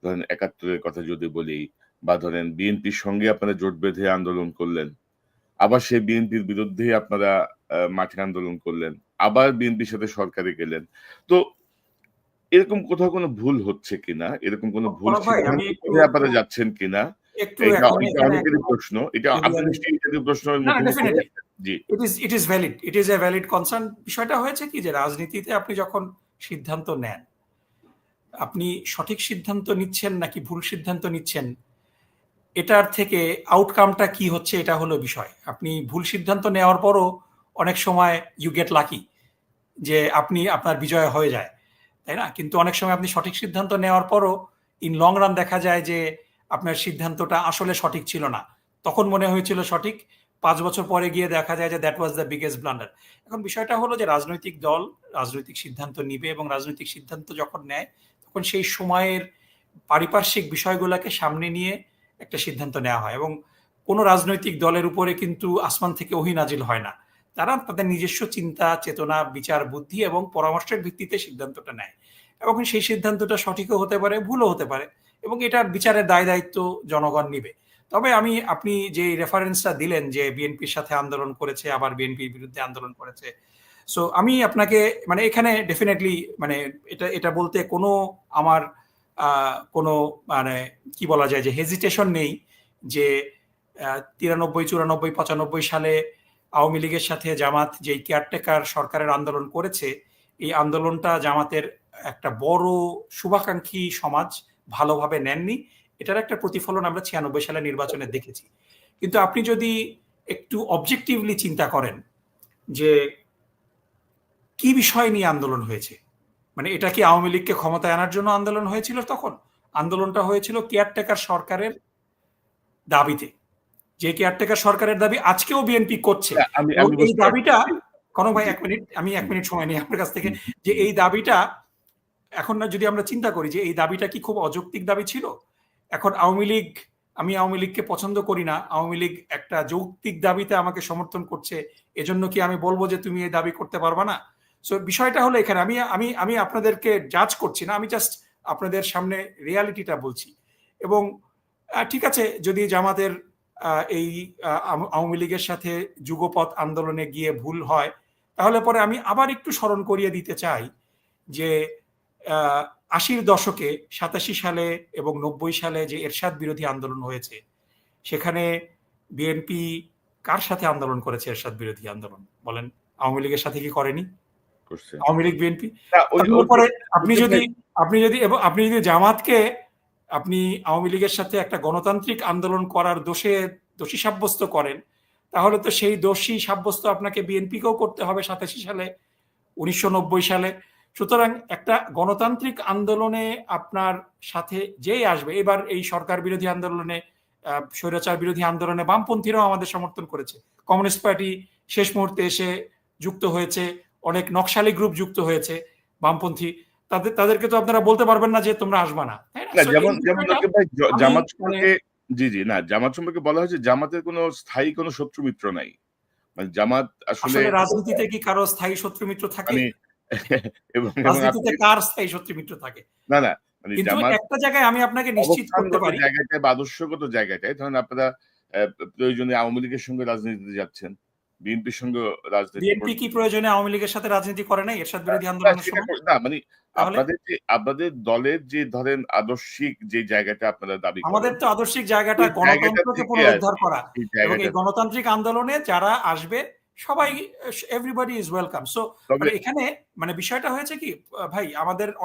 ধরেন ৭১ এর কথা যদি বলি, বা ধরেন বিএনপির সঙ্গে আপনারা জোট বেঁধে আন্দোলন করলেন। আবার সেই বিএনপির বিরুদ্ধেই আপনারা মাঠে আন্দোলন করলেন। আবার বিএনপির সাথে সরকারে গেলেন। তো এরকম কোথাও কোনো ভুল হচ্ছে কিনা? এরকম কোনো ভুল পরাগ ভাই, আমি সিদ্ধান্তের একটু পথে আপনারা যাচ্ছেন কিনা? একটু এটা এখন এটা এখানে অনেকেরই প্রশ্ন। এটা আপনি ক্লিয়ার, নিশ্চয়ই এই জাতীয় প্রশ্নের না না মুখোমুখি ডেফিনেটলি হয়েছেন। জি। It is valid, it is a valid concern. বিষয়টা হয়েছে কি, যে রাজনীতিতে আপনি যখন সিদ্ধান্ত নেন, আপনি সঠিক সিদ্ধান্ত নিচ্ছেন নাকি ভুল সিদ্ধান্ত নিচ্ছেন, এটার থেকে আউটকামটা কি হচ্ছে এটা হলো বিষয়। আপনি ভুল সিদ্ধান্ত নেওয়ার পরও অনেক সময় ইউ গেট লাকি, যে আপনি আপনার বিজয় হয়ে যায়, তাই না? কিন্তু অনেক সময় আপনি সঠিক সিদ্ধান্ত নেওয়ার পরও ইন লং রান দেখা যায় যে আপনার সিদ্ধান্তটা আসলে সঠিক ছিল না। তখন মনে হয়েছিল সঠিক, ৫ বছর পরে গিয়ে দেখা যায় যে that was the biggest blunder. এখন বিষয়টা হলো যে রাজনৈতিক দল রাজনৈতিক সিদ্ধান্ত নিবে, এবং রাজনৈতিক সিদ্ধান্ত যখন নেয় তখন সেই সময়ের পারিপার্শ্বিক বিষয়গুলোকে সামনে নিয়ে একটা সিদ্ধান্ত নেওয়া হয়। এবং কোনো রাজনৈতিক দলের উপরে কিন্তু আসমান থেকে ওহী নাজিল হয় না। তারা তাদের নিজস্ব চিন্তা চেতনা বিচার বুদ্ধি এবং পরামর্শের ভিত্তিতে সিদ্ধান্তটা নেয়, এবং সেই সিদ্ধান্তটা সঠিকও হতে পারে ভুলও হতে পারে, এবং এটার বিচারের দায় দায়িত্ব জনগণ নিবে। তবে আপনি যে রেফারেন্সটা দিলেন যে বিএনপির সাথে আন্দোলন করেছে, আবার বিএনপির বিরুদ্ধে আন্দোলন করেছে, সো আমি আপনাকে মানে এখানে ডেফিনেটলি মানে এটা এটা বলতে কোনো আমার কোনো মানে কি বলা যায় যে হেজিটেশন নেই, যে 93, 94, 95 সালে আওয়ামী লীগের সাথে জামাত যেই কেয়ারটেকার সরকারের আন্দোলন করেছে, এই আন্দোলনটা জামাতের একটা বড় শুভাকাঙ্ক্ষী সমাজ ভালোভাবে নেননি। এটার একটা প্রতিফলন আমরা 96 সালে নির্বাচনে দেখেছি। কিন্তু আপনি যদি একটু অবজেক্টিভলি চিন্তা করেন যে কি বিষয় নিয়ে আন্দোলন হয়েছে, মানে এটা কি আওয়ামী লীগকে ক্ষমতায় আনার জন্য আন্দোলন হয়েছিল? তখন আন্দোলনটা হয়েছিল কেয়ারটেকার সরকারের দাবিতে, যে কেয়ারটেকার সরকারের দাবি আজকেও বিএনপি করছে। না, আমি এবং আমি এই বুঝতে পারছি। দাবিটা, জি, কনক ভাই জি। ১ মিনিট, আমি ১ মিনিট সময় নিই আপনার কাছ থেকে, হুম, যে হুম, এই দাবিটা এখন না যদি আমরা চিন্তা করি যে এই দাবিটা কি খুব অযৌক্তিক দাবি ছিল? এখন আওয়ামী লীগ, আমি আওয়ামী লীগকে পছন্দ করি না, আওয়ামী লীগ একটা যৌক্তিক দাবিতে আমাকে সমর্থন করছে, এজন্য কি আমি বলবো যে তুমি এই দাবি করতে পারবা না? সো বিষয়টা হলো এখানে আমি আমি আমি আপনাদেরকে জাজ করছি না, আমি জাস্ট আপনাদের সামনে রিয়ালিটিটা বলছি। এবং ঠিক আছে, যদি জামাতের এই আওয়ামী লীগের সাথে যুগপৎ আন্দোলনে গিয়ে ভুল হয়, তাহলে পরে আমি আবার একটু স্মরণ করিয়ে দিতে চাই যে ৮০-র দশকে ৮৭ সালে এবং ৯০ সালে যে এরশাদ বিরোধী আন্দোলন হয়েছে, সেখানে বিএনপি কার সাথে আন্দোলন করেছে? এরশাদ বিরোধী আন্দোলন বলেন, আওয়ামী লীগের সাথে কি করেনি? করছে। আওয়ামী লীগ বিএনপি। না, তাহলে ওইটা পরে আপনি ওইটা যদি ভাই আপনি যদি জামাতকে আপনি আওয়ামী লীগের সাথে একটা গণতান্ত্রিক আন্দোলন করার দোষী সাব্যস্ত করেন, তাহলে তো সেই দোষী সাব্যস্ত আপনাকে বিএনপিকেও করতে হবে ৮৭ সালে, ১৯৯০ সালে। সুতরাং একটা গণতান্ত্রিক আন্দোলনে আপনার সাথে যেই আসবে, এবার এই সরকার বিরোধী আন্দোলনে স্বৈরাচার বিরোধী আন্দোলনে বামপন্থীরাও আমাদের সমর্থন করেছে, কমিউনিস্ট পার্টি শেষ মুহূর্তে এসে যুক্ত হয়েছে, অনেক নকশালি গ্রুপ যুক্ত হয়েছে বামপন্থী, তাদেরকে তো আপনারা বলতে পারবেন না যে তোমরা আসবা না, তাই না? না, সো এই যেমন যেমন বিষয়টা ভাই আমি জামাত মানে সম্পর্কে, জি, জি, না, জামাত সম্পর্কে বলা হয়েছে জামাতের কোনো স্থায়ী কোনো শত্রু মিত্র নাই। মানে জামাত আসলে আসলে রাজনীতিতে কি কারো স্থায়ী শত্রু মিত্র থাকে? মানে এবং আপনি রাজনীতিতে কার স্থায়ী শত্রু মিত্র থাকে? না, না, মানে কিন্তু জামাত একটা জায়গায় আমি আপনাকে নিশ্চিত করতে অবস্থানগত পারি, জায়গাটায় বা আদর্শগত জায়গাটায় ধরেন আপনারা প্রয়োজনে আওয়ামী লীগের সঙ্গে রাজনীতিতে যাচ্ছেন, বিএনপির সঙ্গেও রাজনীতি বিএনপি কি করছেন। প্রয়োজনে আওয়ামী লীগের সাথে রাজনীতি করে নাই এরশাদ বিরোধী না, আন্দোলনের সেটা সময়? না মানে তাহলে আপনাদের দলের যে ধরেন আদর্শিক যে জায়গাটা আপনারা দাবি আমাদের করেন, তো আদর্শিক জায়গাটা ওই জায়গাটা গণতন্ত্রকে থেকে পুনরুদ্ধার আরকি, করা, এই এবং জায়গাটা এই গণতান্ত্রিক আন্দোলনে যারা আসবে সবাই, এভরিবডি ইজ ওয়েলকাম। সো তবে মানে এখানে মানে বিষয়টা হয়েছে কি, ভাই আমাদের জি,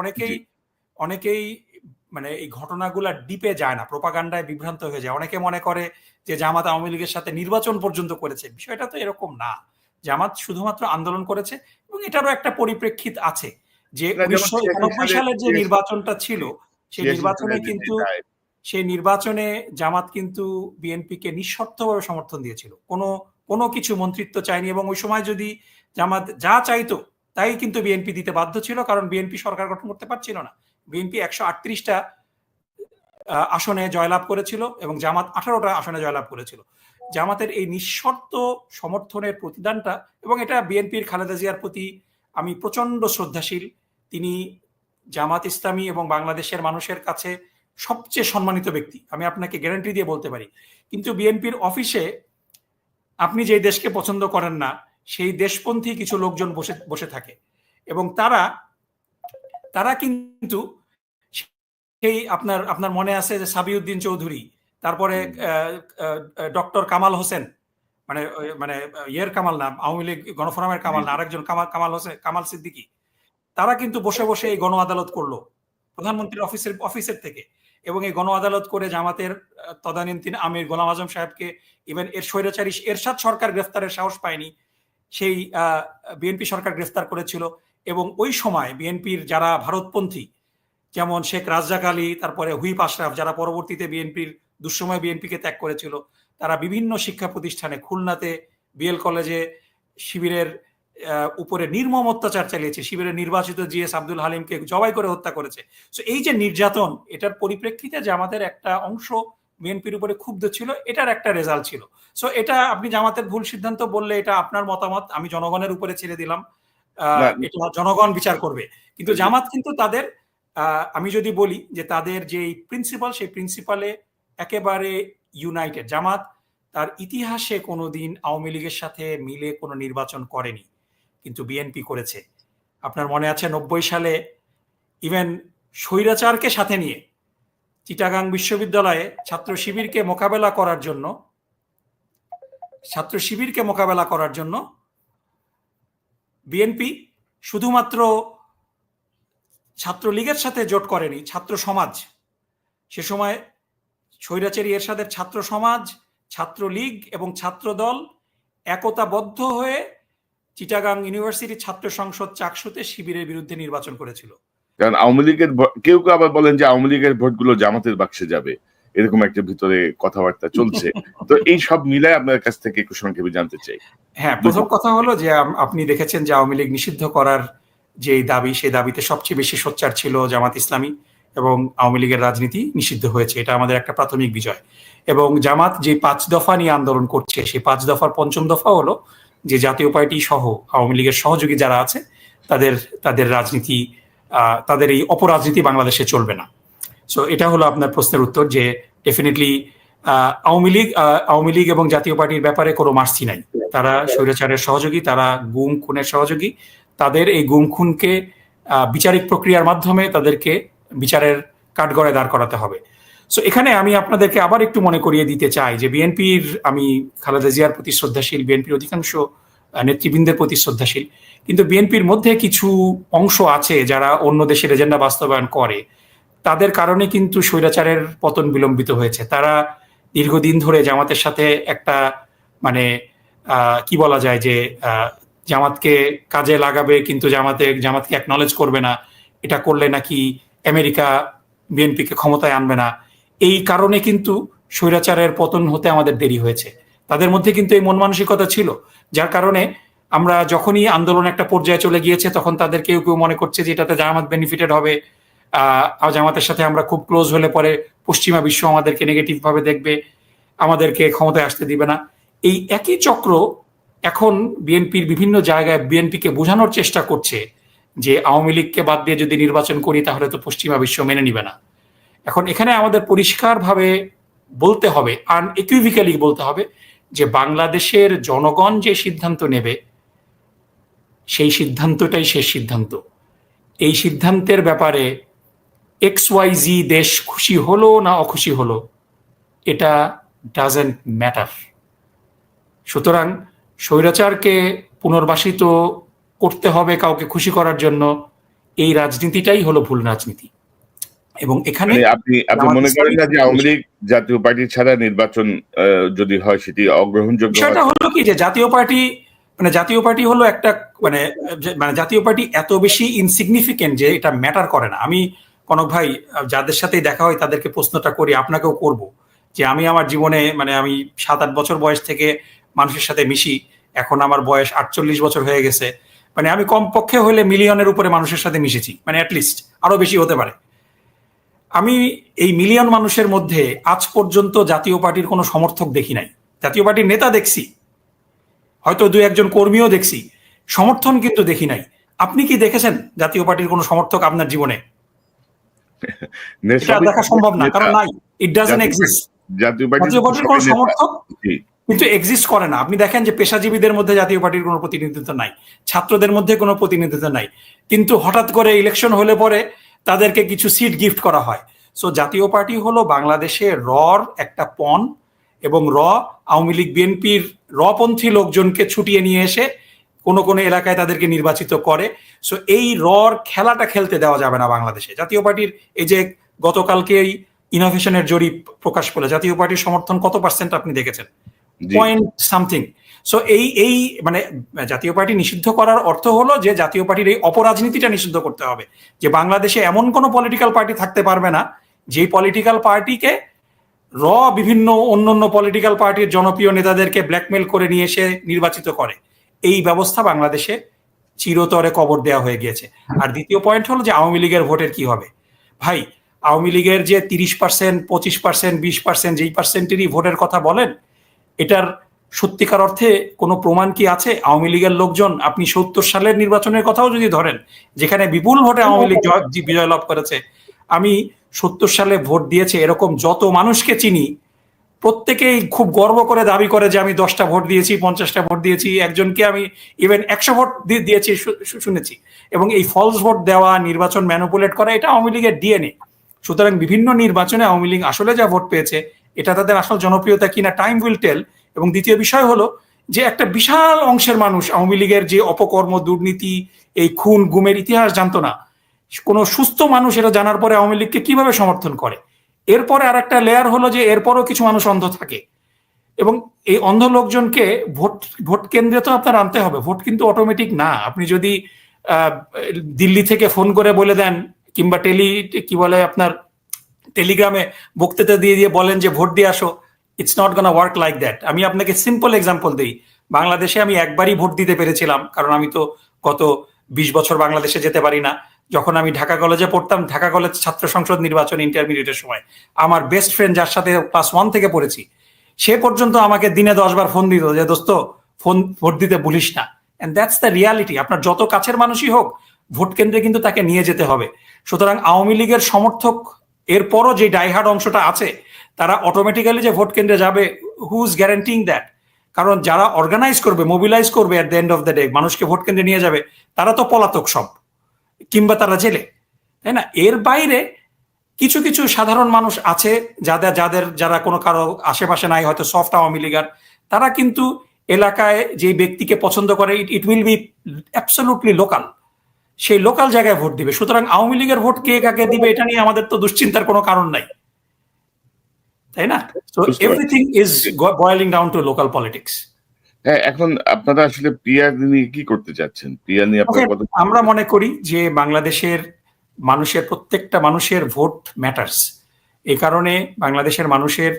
অনেকেই মানে এই ঘটনাগুলা ডিপে যায় না, প্রোপাগান্ডায় বিভ্রান্ত হয়ে যায়। অনেকে মনে করে যে জামাত আওয়ামী লীগের সাথে নির্বাচন পর্যন্ত করেছে, বিষয়টা তো এরকম না। জামাত শুধুমাত্র আন্দোলন করেছে, এবং এটারও একটা পরিপ্রেক্ষিত আছে যে না, যেমন 1991 সালের যে নির্বাচনটা ছিল, সেই 86 নির্বাচনে সালের যে কিন্তু রায়, সেই নির্বাচনে জামাত কিন্তু বিএনপিকে নিঃশর্তভাবে সমর্থন দিয়েছিল, কোনো কিছু মন্ত্রিত্ব চায়নি, এবং ওই সময় যদি জামাত যা চাইতো তাই কিন্তু বিএনপি দিতে বাধ্য ছিল, কারণ বিএনপি সরকার গঠন করতে পারছিল না। বিএনপি 138টা আসনে জয়লাভ করেছিল এবং জামাত 18টা আসনে জয়লাভ করেছিল। জামাতের এই নিঃশর্ত সমর্থনের প্রতিদানটা, এবং এটা বিএনপির খালেদা জিয়ার প্রতি আমি প্রচন্ড শ্রদ্ধাশীল। তিনি জামাত ইসলামী এবং বাংলাদেশের মানুষের কাছে সবচেয়ে সম্মানিত ব্যক্তি, আমি আপনাকে গ্যারান্টি দিয়ে বলতে পারি। কিন্তু বিএনপির অফিসে আপনি যে দেশকে পছন্দ করেন না, সেই দেশপন্থী কিছু লোকজন বসে বসে থাকে, এবং তারা কিন্তু সেই আপনার মনে আছে যে সাবিউদ্দিন চৌধুরী, তারপরে ডক্টর কামাল হোসেন, মানে মানে ইয়ের কামাল না, আওয়ামী লীগ গণফোরামের কামাল না, আরেকজন কামাল হোসেন, কামাল সিদ্দিকী, তারা কিন্তু বসে বসে এই গণ আদালত করলো প্রধানমন্ত্রীর অফিসের থেকে, এবং এই গণ আদালত করে জামাতের তদানীন্তন আমির গোলাম আজম সাহেবকে, ইভেন এর স্বৈরাচারী এরশাদ সরকার গ্রেফতারের সাহস পায়নি, সেই বিএনপি সরকার গ্রেফতার করেছিল। এবং ওই সময় বিএনপির যারা ভারতপন্থী, যেমন শেখ রাজ্জাক আলী, তারপরে হুইপ আশরাফ, যারা পরবর্তীতে বিএনপির দুঃসময় বিএনপিকে ত্যাগ করেছিল, তারা বিভিন্ন শিক্ষা প্রতিষ্ঠানে, খুলনাতে বিএল কলেজে শিবিরের উপরে নির্মম অত্যাচার চালিয়েছে, শিবিরের নির্বাচিত জিএস আব্দুল হালিমকে জবাই করে হত্যা করেছে। সো এই যে নির্যাতন, এটার পরিপ্রেক্ষিতে যে আমাদের একটা অংশ বিএনপির উপরে ক্ষুব্ধ ছিল, এটার একটা রেজাল্ট ছিল। সো এটা আপনি জামাতের ভুল সিদ্ধান্ত বললে এটা আপনার মতামত, আমি জনগণের উপরে ছেড়ে দিলাম, এটা জনগণ বিচার করবে। কিন্তু জামাত কিন্তু তাদের, আমি যদি বলি যে তাদের যে প্রিন্সিপাল, সেই প্রিন্সিপালে একেবারে ইউনাইটেড। জামাত তার ইতিহাসে কোনোদিন আওয়ামী লীগের সাথে মিলে কোনো নির্বাচন করেনি, কিন্তু বিএনপি করেছে। আপনার মনে আছে 90 সালে ইভেন স্বৈরাচারকে সাথে নিয়ে চিটাগাং বিশ্ববিদ্যালয়ে ছাত্র শিবিরকে মোকাবেলা করার জন্য বিএনপি শুধুমাত্র ছাত্রলীগের সাথে জোট করেনি, ছাত্র সমাজ, সে সময় স্বৈরাচারী এরশাদের ছাত্র সমাজ, ছাত্রলীগ এবং ছাত্রদল একতাবদ্ধ হয়ে চিটাগাং ইউনিভার্সিটি ছাত্র সংসদ চাকসুতে শিবিরের বিরুদ্ধে নির্বাচন করেছিল। কারণ আওয়ামী লীগের কেউ কেউ আবার বলেন যে আওয়ামী লীগের ভোটগুলো জামাতের বাক্সে যাবে, এরকম একটা ভিতরে কথাবার্তা চলছে। তো এই সব মিলায় আপনার কাছ থেকে একটু সংক্ষেপে জানতে চাই। হ্যাঁ, প্রথম কথা হলো যে আপনি দেখেছেন যে আওয়ামী লীগ নিষিদ্ধ করার যে দাবি, সেই দাবিতে সবচেয়ে বেশি সোচ্চার ছিল জামাত ইসলামী, এবং আওয়ামী লীগের রাজনীতি নিষিদ্ধ হয়েছে, এটা আমাদের একটা প্রাথমিক বিজয়। এবং জামাত যে 5 দফা নিয়ে আন্দোলন করছে, সেই 5 দফার পঞ্চম দফা হলো যে জাতীয় পার্টি সহ আওয়ামী লীগের সহযোগী যারা আছে তাদের রাজনীতি, তাদের এই অপরাজনীতি বাংলাদেশে চলবে না। সো এটা হলো আপনার প্রশ্নের উত্তর, যে ডেফিনেটলি আওয়ামী লীগ এবং জাতীয় পার্টির ব্যাপারে কোনো মার্সি নাই। তারা স্বৈরাচারের সহযোগী, তারা গুম খুনের সহযোগী। তাদের এই গুম খুনকে বিচারিক প্রক্রিয়ার মাধ্যমে তাদেরকে বিচারের কাঠগড়ায় দাঁড় করাতে হবে। সো এখানে আমি আপনাদেরকে আবার একটু মনে করিয়ে দিতে চাই যে বিএনপির, আমি খালেদা জিয়ার প্রতি শ্রদ্ধাশীল, বিএনপির অধিকাংশ নেতৃবৃন্দের প্রতি শ্রদ্ধাশীল, কিন্তু বিএনপির মধ্যে কিছু অংশ আছে যারা অন্য দেশের এজেন্ডা বাস্তবায়ন করে, তাদের কারণে কিন্তু স্বৈরাচারের পতন বিলম্বিত হয়েছে। তারা দীর্ঘদিন ধরে জামাতের সাথে একটা, মানে কি বলা যায়, যে জামাতকে কাজে লাগাবে কিন্তু জামাতকে অ্যাকনলেজ করবে না, এটা করলে নাকি আমেরিকা বিএনপিকে ক্ষমতায় আনবে না। এই কারণে কিন্তু স্বৈরাচারের পতন হতে আমাদের দেরি হয়েছে। তাদের মধ্যে কিন্তু এই মন মানসিকতা ছিল, যার কারণে আমরা যখনই আন্দোলন একটা পর্যায়ে চলে গিয়েছে, তখন তাদের কেউ কেউ মনে করছে যে এটাতে জামাত বেনিফিটেড হবে, জামাতের সাথে আমরা খুব ক্লোজ হলে পরে পশ্চিমা বিশ্ব আমাদেরকে নেগেটিভ ভাবে দেখবে, আমাদেরকে ক্ষমতায় আসতে দিবে না। এই একই চক্র এখন বিএনপির বিভিন্ন জায়গায় বিএনপিকে বোঝানোর চেষ্টা করছে যে আওয়ামী লীগকে বাদ দিয়ে যদি নির্বাচন করি তাহলে তো পশ্চিমা বিশ্ব মেনে নিবে না। এখন এখানে আমাদের পরিষ্কারভাবে বলতে হবে, আনইকুইভোক্যালি বলতে হবে, যে বাংলাদেশের জনগণ যে সিদ্ধান্ত নেবে সেই সিদ্ধান্তটাই শেষ সিদ্ধান্ত। এই সিদ্ধান্তের ব্যাপারে XYZ দেশ খুশি হলো না অখুশি হলো, এটা ডাজেন্ট ম্যাটার। সুতরাং স্বৈরাচারকে পুনর্বাসিত করতে হবে কাউকে খুশি করার জন্য, এই রাজনীতিটাই হলো ভুল রাজনীতি। এবং এখানে আপনি মনে করেন না যে আওয়ামী লীগ জাতীয় পার্টি ছাড়া নির্বাচন যদি হয় সেটি অগ্রহণযোগ্য? বিষয়টা হলো কি, যে জাতীয় পার্টি মানে জাতীয় পার্টি হলো একটা মানে মানে জাতীয় পার্টি এত বেশি ইনসিগনিফিকেন্ট যে এটা ম্যাটার করে না। আমি কনক ভাই যাদের সাথেই দেখা হয় তাদেরকে প্রশ্নটা করি, আপনাকেও করব, যে আমি আমার জীবনে মানে আমি 7-8 বছর বয়স থেকে মানুষের সাথে মিশি, এখন আমার বয়স 48 বছর হয়ে গেছে, মানে আমি কমপক্ষে হলে মিলিয়নের উপরে মানুষের সাথে মিশেছি, মানে অ্যাটলিস্ট আরো বেশি হতে পারে। আমি এই মিলিয়ন মানুষের মধ্যে আজ পর্যন্ত জাতীয় পার্টির কোনো সমর্থক দেখি নাই। জাতীয় পার্টির নেতা দেখছি, হয়তো 2-1 জন কর্মীও দেখছি, সমর্থন কিন্তু দেখি নাই। আপনি কি দেখেছেন জাতীয় পার্টির কোনো সমর্থক আপনার জীবনে? এটা সবই দেখা সম্ভব না, কারণ নাই, ইট ডাজন্ট জাতীয় এক্সিস্ট। জাতীয় জাতীয় পার্টির কোনো সবাই নেতা। সমর্থক জি। কিন্তু এক্সিস্ট করে না। আপনি দেখেন যে পেশাজীবীদের মধ্যে জাতীয় পার্টির কোনো প্রতিনিধিত্ব নাই, ছাত্রদের মধ্যে কোনো প্রতিনিধিত্ব নাই, কিন্তু হঠাৎ করে ইলেকশন হলে পরে তাদেরকে কিছু সিট গিফট করা হয়। সো জাতীয় পার্টি হলো বাংলাদেশে রর একটা পণ, এবং আওয়ামী লীগ বিএনপির পন্থী লোকজনকে ছুটিয়ে নিয়ে এসে কোন কোন এলাকায় তাদেরকে নির্বাচিত করে। সো এই খেলাটা খেলতে দেওয়া যাবে না বাংলাদেশে। জাতীয় পার্টির এই যে গতকালকেই ইনোভেশনের জরিপ প্রকাশ পেল, জাতীয় পার্টির সমর্থন কত % আপনি দেখেছেন? Point something. সো এই মানে জাতীয় পার্টি নিষিদ্ধ করার অর্থ হলো যে জাতীয় পার্টির এই অপরাজনীতিটা নিষিদ্ধ করতে হবে, যে বাংলাদেশে এমন কোন পলিটিক্যাল পার্টি থাকতে পারবে না যেই পলিটিক্যাল পার্টিকে বিভিন্ন অন্যান্য পলিটিক্যাল পার্টির জনপ্রিয় নেতাদেরকে ব্ল্যাকমেল করে নিয়ে এসে নির্বাচিত করে। এই ব্যবস্থা বাংলাদেশে চিরতরে কবর দেওয়া হয়ে গিয়েছে। আর দ্বিতীয় পয়েন্ট হলো যে আওয়ামী লীগের ভোটের কি হবে? ভাই, আওয়ামী লীগের যে 30%, 25%, 20% যেই পার্সেন্টেরই ভোটের কথা বলেন, এটার সত্যিকার অর্থে কোনো প্রমাণ কি আছে? আওয়ামী লীগের লোকজন, আপনি 70 সালের নির্বাচনের কথাও যদি ধরেন, যেখানে বিপুল ভোটে আওয়ামী লীগ বিজয় লাভ করেছে, আমি 70 সালে ভোট দিয়েছে এরকম যত মানুষকে চিনি, প্রত্যেকেই খুব গর্ব করে দাবি করে যে আমি 10টা ভোট দিয়েছি, 50টা ভোট দিয়েছি, একজনকে আমি ইভেন 100 ভোট দিয়েছি শুনেছি। এবং এই ফলস ভোট দেওয়া, নির্বাচন ম্যানিপুলেট করা, এটা আওয়ামী লীগের ডিএনএ। সুতরাং বিভিন্ন নির্বাচনে আওয়ামী লীগ আসলে যা ভোট পেয়েছে, এটা তাদের আসল জনপ্রিয়তা কিনা টাইম উইল টেল। এবং দ্বিতীয় বিষয় হলো যে একটা বিশাল অংশের মানুষ আওয়ামী লীগের যে অপকর্ম, দুর্নীতি, এই খুন গুমের ইতিহাস জানতো না। কোনো সুস্থ মানুষ এটা জানার পরে আওয়ামী লীগকে কিভাবে সমর্থন করে? এরপরে আর একটা লেয়ার হলো যে এরপরও কিছু মানুষ অন্ধ থাকে, এবং এই অন্ধ লোকজনকে ভোট কেন্দ্রে তো আপনার আনতে হবে। ভোট কিন্তু অটোমেটিক না। আপনি যদি দিল্লি থেকে ফোন করে বলে দেন, কিংবা কি বলে আপনার টেলিগ্রামে বক্তৃতা দিয়ে দিয়ে বলেন যে ভোট দিয়ে আসো, it's not gonna work like that. আমি আপনাকে সিম্পল এক্সাম্পল দিই। বাংলাদেশে আমি একবারই ভোট দিতে পেরেছিলাম, কারণ আমি তো গত 20 বছর বাংলাদেশে যেতে পারি না। যখন আমি ঢাকা কলেজে পড়তাম, ঢাকা কলেজ ছাত্র সংসদ নির্বাচন ইন্টারমিডিয়েটের সময়, আমার বেস্ট ফ্রেন্ড যার সাথে ক্লাস 1 থেকে পড়েছি, সে পর্যন্ত আমাকে দিনে 10 বার ফোন দিত যে দোস্ত ভোট দিতে ভুলিস না। And that's the reality. আপনার যত কাছের মানুষই হোক, ভোট কেন্দ্রে কিন্তু তাকে নিয়ে যেতে হবে। সুতরাং আওয়ামী লীগের সমর্থক এরপরও যে ডাইহার্ড অংশটা আছে, তারা অটোমেটিক্যালি যে ভোট কেন্দ্রে যাবে, হু ইজ গ্যারান্টিং দ্যাট? কারণ যারা অর্গানাইজ করবে, মোবিলাইজ করবে at the end of the day, মানুষকে ভোট কেন্দ্রে নিয়ে যাবে, তারা তো পলাতক সব, কিংবা তারা জেলে, তাই না? এর বাইরে কিছু কিছু সাধারণ মানুষ আছে যারা কোনো কারো আশেপাশে নাই, হয়তো সফট আওয়ামী লীগার, তারা কিন্তু এলাকায় যে ব্যক্তিকে পছন্দ করে, it will be absolutely local, সেই লোকাল জায়গায় ভোট দিবে। সুতরাং আওয়ামী লীগের ভোট কে কাকে দিবে এটা নিয়ে আমাদের তো দুশ্চিন্তার কোনো কারণ নাই, তাই না? So everything is boiling down to local politics. হ্যাঁ, এখন আপনারা আসলে পিয়ার নিয়ে কি করতে চাচ্ছেন? পিয়ার নিয়ে আপনারা কত? আমরা মনে করি যে বাংলাদেশের প্রত্যেকটা মানুষের ভোট ম্যাটার্স। এই কারণে বাংলাদেশের মানুষের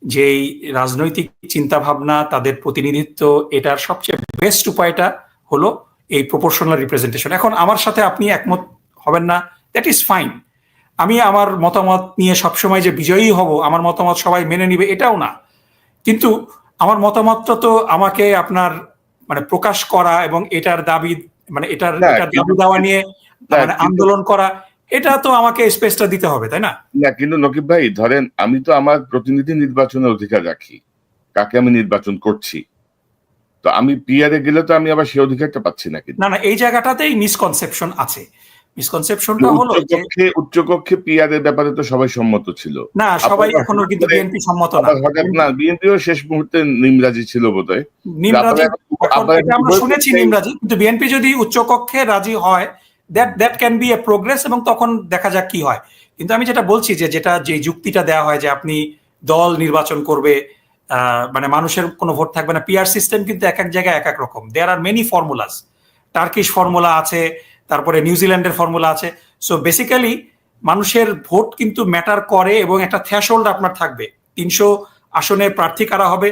যেই রাজনৈতিক চিন্তা ভাবনা, তাদের প্রতিনিধিত্ব, এটার সবচেয়ে বেস্ট উপায়টা হলো এই প্রপোর্শনাল রিপ্রেজেন্টেশন। এখন আমার সাথে আপনি একমত হবেন না, দ্যাট ইজ ফাইন। আমি আমার মতামত নিয়ে সবসময় যে বিজয়ী হব, আমার মতামত সবাই মেনে নিবে, এটাও না। কিন্তু আমার মতামতটা তো আমাকে আপনার মানে প্রকাশ করা এবং এটার দাবি দাবি দেওয়া নিয়ে মানে আন্দোলন করা, এটা তো আমাকে স্পেসটা দিতে হবে, তাই না? না, কিন্তু নকিব ভাই, ধরেন আমি তো আমার প্রতিনিধি নির্বাচনের অধিকার রাখি, কাকে আমি নির্বাচন করছি। তো আমি পিয়ারে গেলে তো আমি আবার সেই অধিকারটা পাচ্ছি না। কিন্তু না, এই জায়গাটাতেই মিসকনসেপশন আছে। মিসকনসেপশনটা হলো উচ্চকক্ষে পিয়ারের ব্যাপারে তো সবাই সম্মত ছিল না, সবাই এখনো কিন্তু বিএনপি সম্মত না। হঠাৎ না, বিএনপিও শেষ মুহূর্তে নিমরাজি ছিল বোধহয়। আমরা শুনেছি নিমরাজি, কিন্তু বিএনপি যদি উচ্চকক্ষে রাজি হয়, that can B A progress, এবং তখন দেখা যাক কি হয়। কিন্তু আমি যেটা বলছি যে যে যুক্তিটা দেওয়া হয় যে আপনি দল নির্বাচন করবে, মানে মানুষের কোনো ভোট থাকবে না। পিআর সিস্টেম কিন্তু এক এক জায়গায় এক এক রকম। There are many formulas. Turkish formula আছে, তারপরে নিউজিল্যান্ডের ফর্মুলা আছে। সো বেসিক্যালি মানুষের ভোট কিন্তু ম্যাটার করে এবং একটা থ্রেশহোল্ড আপনার থাকবে। 300 আসনে প্রার্থী কারা হবে,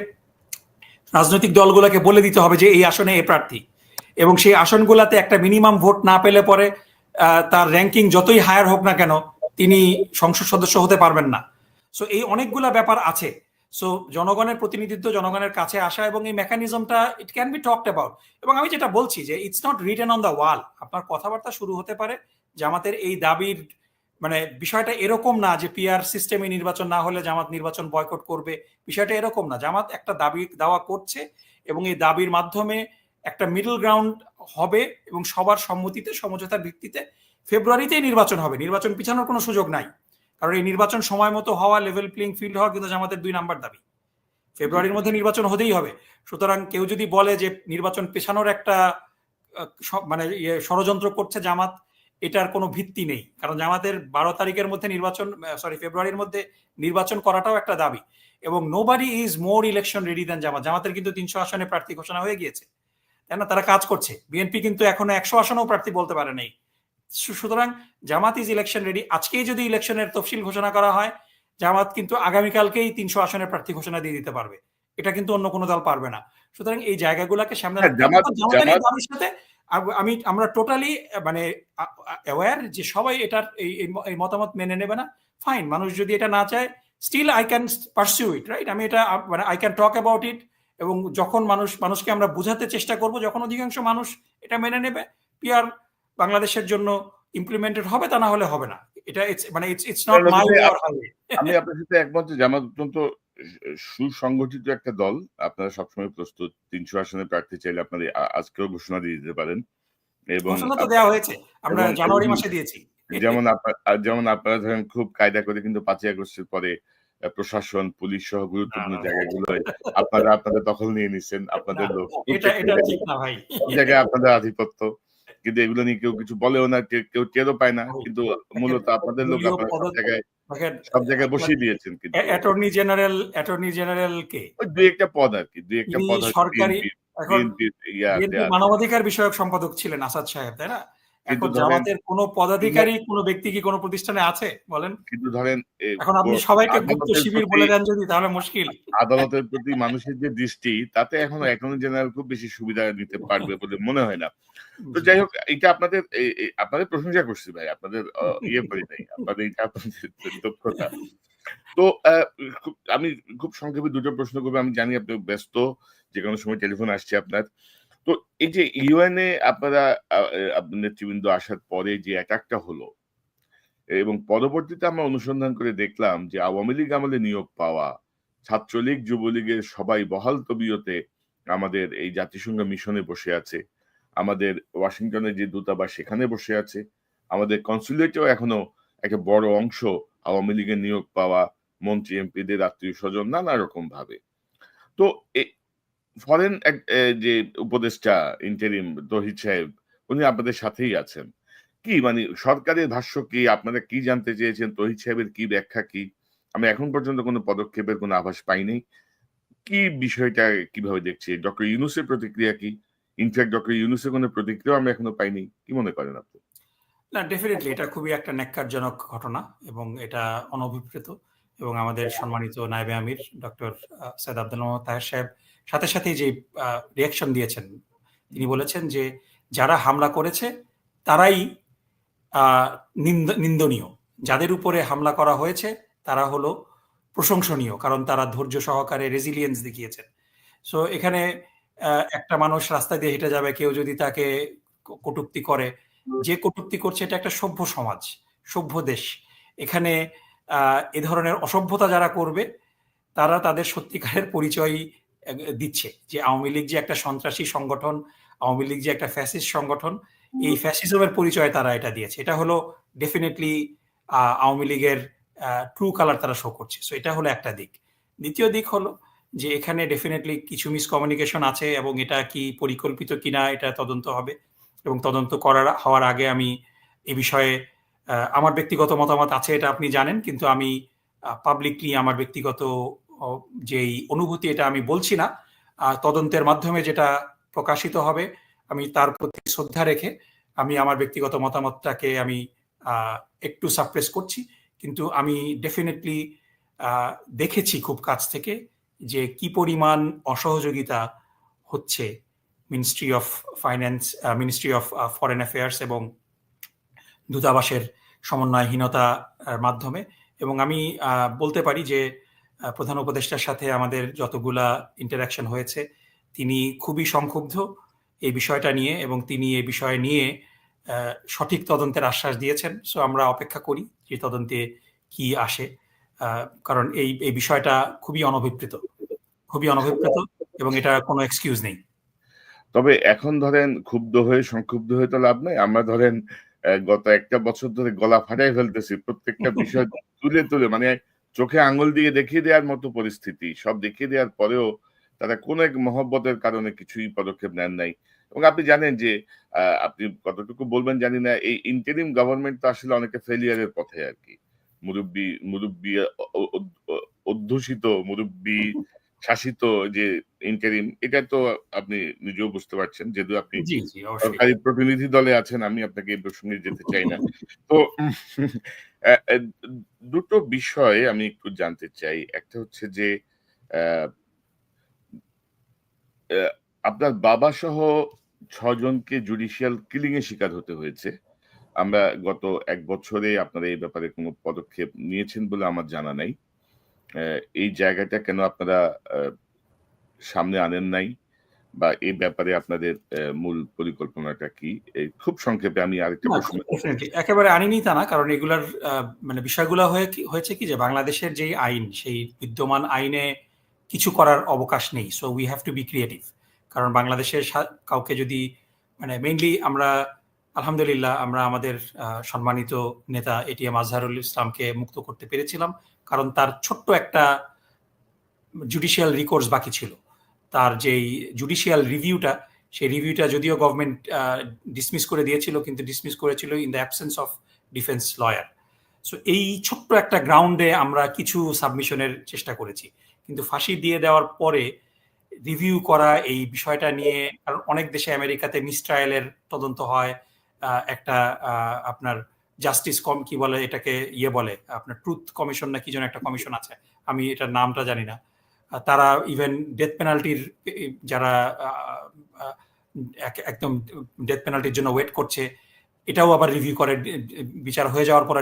রাজনৈতিক দলগুলোকে বলে দিতে হবে যে এই আসনে এই প্রার্থী, এবং সেই আসনগুলোতে একটা মিনিমাম ভোট না পেলে পরে তার র্যাঙ্কিং যতই হায়ার হোক না কেন তিনি সংসদ সদস্য হতে পারবেন না। সো এই অনেকগুলা ব্যাপার আছে। সো জনগণের প্রতিনিধিত্ব, জনগণের কাছে আসা এবং এই মেকানিজমটা it can be talked about. এবং আমি যেটা বলছি যে it's not written on the wall. আপনার কথাবার্তা শুরু হতে পারে জামাতের এই দাবির, মানে বিষয়টা এরকম না যে পিআর সিস্টেমে নির্বাচন না হলে জামাত নির্বাচন বয়কট করবে। বিষয়টা এরকম না। জামাত একটা দাবি দাওয়া করছে এবং এই দাবির মাধ্যমে একটা মিডল গ্রাউন্ড হবে এবং সবার সম্মতিতে, সমঝোতার ভিত্তিতে ফেব্রুয়ারিতেই নির্বাচন হবে। নির্বাচন পিছানোর কোনো সুযোগ নাই, কারণ এই নির্বাচন সময় মতো হওয়া, লেভেল প্লেইং ফিল্ড হওয়া কিন্তু জামাতের 2 নাম্বার দাবি। ফেব্রুয়ারির মধ্যে নির্বাচন হতেই হবে। সুতরাং কেউ যদি বলে যে নির্বাচন পেছানোর একটা মানে ষড়যন্ত্র করছে জামাত, এটার কোনো ভিত্তি নেই। কারণ জামাতের 12 তারিখের মধ্যে নির্বাচন, ফেব্রুয়ারির মধ্যে নির্বাচন করাটাও একটা দাবি। এবং nobody is more election ready than Jamaat. জামাতের কিন্তু 300 আসনে প্রার্থী ঘোষণা হয়ে গিয়েছে, তাই না? তারা কাজ করছে। বিএনপি কিন্তু এখনো 100 আসনেও প্রার্থী বলতে পারে নাই। সুতরাং জামাত ইজ ইলেকশন রেডি। আজকেই যদি ইলেকশনের তফসিল ঘোষণা করা হয়, জামাত কিন্তু আগামীকালকেই 300 আসনের প্রার্থী ঘোষণা দিয়ে দিতে পারবে। এটা কিন্তু অন্য কোনো দল পারবে না। সুতরাং এই জায়গাগুলোকে সামনে রাখতে হবে। জামাতের এই দাবির সাথে আমরা টোটালি মানে অ্যাওয়্যার যে সবাই এটার এই মতামত মেনে নেবে না। ফাইন, মানুষ যদি এটা না চায়, still I can pursue it, right? আমি এটা মানে I can talk about it. এবং যখন মানুষকে আমরা বোঝাতে চেষ্টা করব, যখন অধিকাংশ মানুষ এটা মেনে নেবে, পিআর বাংলাদেশের জন্য ইমপ্লিমেন্টেড হবে, তা না হলে হবে না। এটা মানে it's not my way or highway. আমি আপনার সাথে একমত যে জামাত অত্যন্ত সুসংগঠিত একটা দল। আপনারা সবসময় প্রস্তুত। 300 আসনে প্রার্থী চাইলে আপনারা আজকেও ঘোষণা দিয়ে দিতে পারেন। এবং ঘোষণা তো দেওয়া হয়েছে, আমরা জানুয়ারি মাসে দিয়েছি। যেমন আপনারা ধরেন খুব কায়দা করে কিন্তু 5ই আগস্টের পরে প্রশাসন, পুলিশ সহ গুরুত্বপূর্ণ জায়গাগুলোয় আপনাদের দখল নিয়ে নিচ্ছেন, আপনাদের লোক। এটা ঠিক না ভাই। সব জায়গায় আপনাদের আধিপত্য। কিন্তু এগুলো নিয়ে কেউ কিছু বলেও না, কেউ টেরও পায় না। কিন্তু মূলত আপনাদের লোক আপনারা সব জায়গায় বসিয়ে দিয়েছেন। কিন্তু অ্যাটর্নি জেনারেল কে? ওই 2-1টা পদ আরকি। 2-1টা পদ সরকারি বিএনপির মানবাধিকার বিষয়ক সম্পাদক ছিলেন আসাদ সাহেব, তাই না? এখন জামাতের কোন পদাধিকারী, কোন ব্যক্তি কি কোন প্রতিষ্ঠানে আছে বলেন? কিন্তু ধরেন এখন আপনি সবাইকে গুপ্ত শিবির বলে দেন যদি, তাহলে মুশকিল। আদালতের প্রতি মানুষের যে দৃষ্টি, তাতে এখনো অ্যাটর্নি জেনারেল খুব বেশি সুবিধা নিতে পারবে বলে মনে হয় না। তো যাই হোক, এটা আপনাদের প্রশংসা করছি ভাই, আপনাদের ইয়ে করি নাই, আপনাদের দক্ষতা। তো আমি খুব সংক্ষেপে 2টো প্রশ্ন করবো। আমি জানি আপনি ব্যস্ত, যে কোনো সময় টেলিফোন আসছে আপনার। তো এই যে ইউএনএ আপনারা আপনার নেতৃবৃন্দ আসার পরে যে অ্যাটাকটা হলো, এবং পরবর্তীতে আমরা অনুসন্ধান করে দেখলাম যে আওয়ামী লীগ আমলে নিয়োগ পাওয়া ছাত্রলীগ, যুবলীগের সবাই বহাল তবিয়তে আমাদের এই জাতিসংঘ মিশনে বসে আছে। আমাদের ওয়াশিংটনের যে দূতাবাস সেখানে বসে আছে। আমাদের কনসুলেটেও এখনো একটা বড় অংশ আওয়ামী লীগের নিয়োগ পাওয়া মন্ত্রী, এমপিদের আত্মীয়-স্বজন নানা রকম ভাবে। তো ফরেন যে উপদেষ্টা ইন্টারিম তৌহিদ সাহেব, উনি আপনাদের সাথেই আছেন। কি মানে সরকারের ভাষ্য কি? আপনারা কি জানতে চেয়েছেন? তৌহিদ সাহেবের কি ব্যাখ্যা কি? আমি এখন পর্যন্ত কোনো পদক্ষেপের কোনো আভাস পাইনি। কি বিষয়টা কিভাবে দেখছি? ডক্টর ইউনূসের প্রতিক্রিয়া কি? ইনফ্যাক্ট ডক্টর ইউনূসের কোনো প্রতিক্রিয়াও আমরা এখনো পাইনি। কি মনে করেন আপনি? না, ডেফিনেটলি এটা খুবই একটা ন্যাক্কারজনক ঘটনা এবং এটা অনভিপ্রেত। এবং আমাদের সম্মানিত নায়েবে আমির ডক্টর সৈয়দ আব্দুল মোহাম্মদ তাহের সাহেব সাথে সাথেই যে রিয়াকশন দিয়েছেন, তিনি বলেছেন যে যারা হামলা করেছে তারাই নিন্দনীয়, যাদের উপরে হামলা করা হয়েছে তারা হলো প্রশংসনীয়, কারণ তারা ধৈর্য সহকারে রেজিলিয়েন্স দেখিয়েছেন। সো এখানে একটা মানুষ রাস্তা দিয়ে হেঁটে যাবে, কেউ যদি তাকে কটূক্তি করে, যে কটূক্তি করছে এটা একটা সভ্য সমাজ, সভ্য দেশ। এখানে এ ধরনের অসভ্যতা যারা করবে তারা তাদের সত্যিকারের পরিচয় দিচ্ছে যে আওয়ামী লীগ যে একটা সন্ত্রাসী সংগঠন, আওয়ামী লীগ যে একটা ফ্যাসিস্ট সংগঠন, এই ফ্যাসিজমের পরিচয় তারা এটা দিয়েছে। এটা হলো ডেফিনেটলি আওয়ামী লীগের ট্রু কালার তারা শো করছে। সো এটা হলো একটা দিক। দ্বিতীয় দিক হলো যে এখানে ডেফিনেটলি কিছু মিসকমিউনিকেশন আছে এবং এটা কি পরিকল্পিত কিনা এটা তদন্ত হবে, এবং তদন্ত হওয়ার আগে আমি এ বিষয়ে আমার ব্যক্তিগত মতামত আছে, এটা আপনি জানেন, কিন্তু আমি পাবলিকলি আমার ব্যক্তিগত যেই অনুভূতি, এটা আমি বলছি না। তদন্তের মাধ্যমে যেটা প্রকাশিত হবে, আমি তার প্রতি শ্রদ্ধা রেখে আমি আমার ব্যক্তিগত মতামতটাকে আমি একটু সাপ্রেস করছি। কিন্তু আমি ডেফিনেটলি দেখেছি খুব কাছ থেকে যে কি পরিমাণ অসহযোগিতা হচ্ছে ministry of finance, ministry of foreign affairs এবং দূতাবাসের সমন্বয়হীনতার মাধ্যমে। এবং আমি বলতে পারি যে প্রধান উপদেষ্টার সাথে আমাদের যতগুলা ইন্টারাকশন হয়েছে, তিনি খুবই সংক্ষুব্ধ এই বিষয়টা নিয়ে, এবং তিনি এই বিষয় নিয়ে সঠিক তদন্তের আশ্বাস দিয়েছেন। সো আমরা অপেক্ষা করি যে তদন্তে কি আসে, কারণ এই বিষয়টা খুবই অনভিপ্রেত, এবং এটা কোনো এক্সকিউজ নেই। তবে এখন ধরেন ক্ষুব্ধ হয়ে সংক্ষুব্ধ হয়ে তো লাভ নাই। আমরা ধরেন গত একটা বছর ধরে গলা ফাটাই ফেলতেছি প্রত্যেকটা বিষয় তুলে তুলে, মানে চোখে আঙুল দিয়ে দেখিয়ে দেওয়ার মতো পরিস্থিতি। সব দেখিয়ে দেওয়ার পরেও তারা কোন এক মহব্বতের কারণে কিছুই পদক্ষেপ নেন নাই। এবং আপনি জানেন যে আপনি কতটুকু বলবেন জানি না, এই ইন্টারিম গভর্নমেন্ট তো আসলে অনেকে ফেলিয়ার এর পথে আরকি। মুরুব্বি অধ্যুষিত, মুরুব্বি শাসিত যে ইন্টারিম, এটা তো আপনি নিজেও বুঝতে পারছেন। যেহেতু আপনি জি, জি, অবশ্যই। সরকারি প্রতিনিধি দলে আছেন, আমি আপনাকে এই প্রসঙ্গে যেতে চাই না। তো অ্যা অ্যা ২ টো বিষয় আমি একটু জানতে চাই। একটা হচ্ছে যে অ্যা অ্যা আপনার বাবাসহ ৬ জনকে জুডিশিয়াল কিলিং এর শিকার হতে হয়েছে। আমরা গত ১ বছরে আপনারা এই ব্যাপারে কোন পদক্ষেপ নিয়েছেন বলে আমার জানা নাই। এই জায়গাটা কেন আপনারা আ সামনে আনেন নাই? বা এই ব্যাপারে আপনাদের মূল পরিকল্পনাটা কি? এই খুব সংক্ষেপে আমি আরেকটা না, প্রশ্ন ডেফিনিটলি একেবারে আনিনি তা না। কারণ এগুলার মানে বিষয়গুলো হয়েছে কি যে বাংলাদেশের যেই আইন, সেই বিদ্যমান আইনে কিছু করার অবকাশ নেই। So we have to be creative. কারণ বাংলাদেশের কাউকে যদি, মানে মেইনলি আমরা আলহামদুলিল্লাহ আমরা আমাদের সম্মানিত নেতা এটিএম আজহারুল ইসলামকে মুক্ত করতে পেরেছিলাম। কারণ তার ছোট্ট একটা জুডিশিয়াল রিকোর্স বাকি ছিল। তার যেই জুডিশিয়াল রিভিউটা, সেই রিভিউটা যদিও গভর্নমেন্ট ডিসমিস করে দিয়েছিল, কিন্তু ডিসমিস করেছিল in the absence of defence lawyer. So এই ছোট্ট একটা গ্রাউন্ডে আমরা কিছু সাবমিশনের চেষ্টা করেছি, কিন্তু ফাঁসি দিয়ে দেওয়ার পরে রিভিউ করা এই বিষয়টা নিয়ে, কারণ অনেক দেশে আমেরিকাতে মিসট্রায়ালের তদন্ত হয়, একটা আপনার জাস্টিস কি বলে এটাকে, বলে আপনার ট্রুথ কমিশন না কি যেন একটা কমিশন আছে, আমি এটার নামটা জানি না। তারা ইভেন ডেথ পেনাল্টির, যারা একদম ডেথ পেনাল্টির জন্য ওয়েট করছে, এটাও আবার রিভিউ করে, বিচার হয়ে যাওয়ার পর,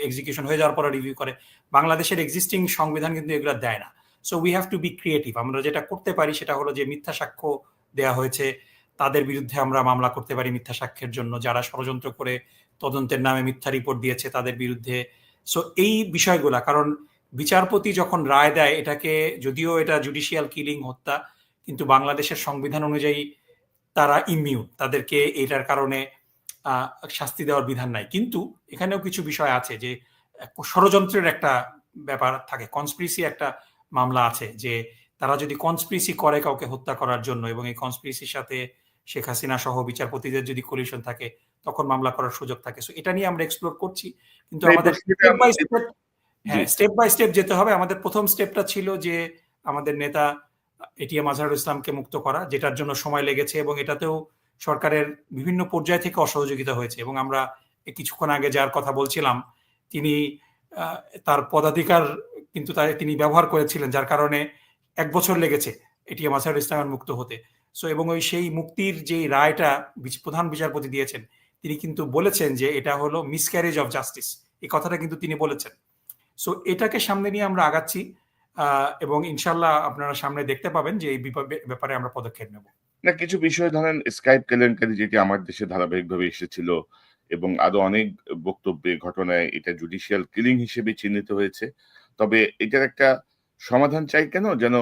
এক্সিকিউশন হয়ে যাওয়ার পর রিভিউ করে। বাংলাদেশের এক্সিস্টিং সংবিধান কিন্তু এগুলো দেয় না। So we have to be creative. আমরা যেটা করতে পারি সেটা হলো যে মিথ্যা সাক্ষ্য দেওয়া হয়েছে তাদের বিরুদ্ধে আমরা মামলা করতে পারি মিথ্যা সাক্ষ্যের জন্য, যারা ষড়যন্ত্র করে তদন্তের নামে মিথ্যা রিপোর্ট দিয়েছে তাদের বিরুদ্ধে। সো এই বিষয়গুলা, কারণ বিচারপতি যখন রায় দেয়, এটাকে যদিও এটা জুডিশিয়াল কিলিং, হত্যা, কিন্তু বাংলাদেশের সংবিধান অনুযায়ী তারা ইমিউন, তাদেরকে এটার কারণে শাস্তি দেওয়ার বিধান নাই। কিন্তু এখানেও কিছু বিষয় আছে যে ষড়যন্ত্রের একটা ব্যাপার থাকে, কনস্পিরেসি একটা মামলা আছে, যে তারা যদি কনস্পিরেসি করে কাউকে হত্যা করার জন্য, এবং এই কনস্পিরেসির সাথে শেখ হাসিনা সহ বিচারপতিদের যদি কোলিশন থাকে, তখন মামলা করার সুযোগ থাকে। সো এটা নিয়ে আমরা এক্সপ্লোর করছি, কিন্তু আমাদের স্টেপ বাই স্টেপ, হ্যাঁ, স্টেপ বাই স্টেপ যেতে হবে। আমাদের প্রথম স্টেপটা ছিল যে আমাদের নেতা এটিএম আজহারুল ইসলামকে মুক্ত করা, যেটার জন্য সময় লেগেছে, এবং এটাতেও সরকারের বিভিন্ন পর্যায় থেকে অসহযোগিতা হয়েছে। এবং আমরা কিছুক্ষণ আগে যার কথা বলছিলাম, তিনি তার পদাধিকার কিন্তু তিনি ব্যবহার করেছিলেন, যার কারণে ১ বছর লেগেছে এটিএম আজহারুল ইসলামের মুক্ত হতে। সো এবং সেই মুক্তির যে রায়টা প্রধান বিচারপতি দিয়েছেন, তিনি কিন্তু বলেছেন যে এটা হলো মিসক্যারেজ অফ জাস্টিস, এই কথাটা কিন্তু তিনি বলেছেন। সো এটাকে সামনে নিয়ে আমরা আগাচ্ছি, এবং ইনশাল্লাহ আপনারা সামনে দেখতে পাবেন যে এই ব্যাপারে আমরা পদক্ষেপ নেব। না, কিছু বিষয় ধরেন স্কাইপ কেলেঙ্কারি, যেটি আমার দেশে ধারাবাহিকভাবে এসেছিল এবং আরো অনেক বক্তব্যে, ঘটনায় এটা জুডিশিয়াল কিলিং হিসেবে চিহ্নিত হয়েছে। তবে এটার একটা সমাধান চাই কেন? যেন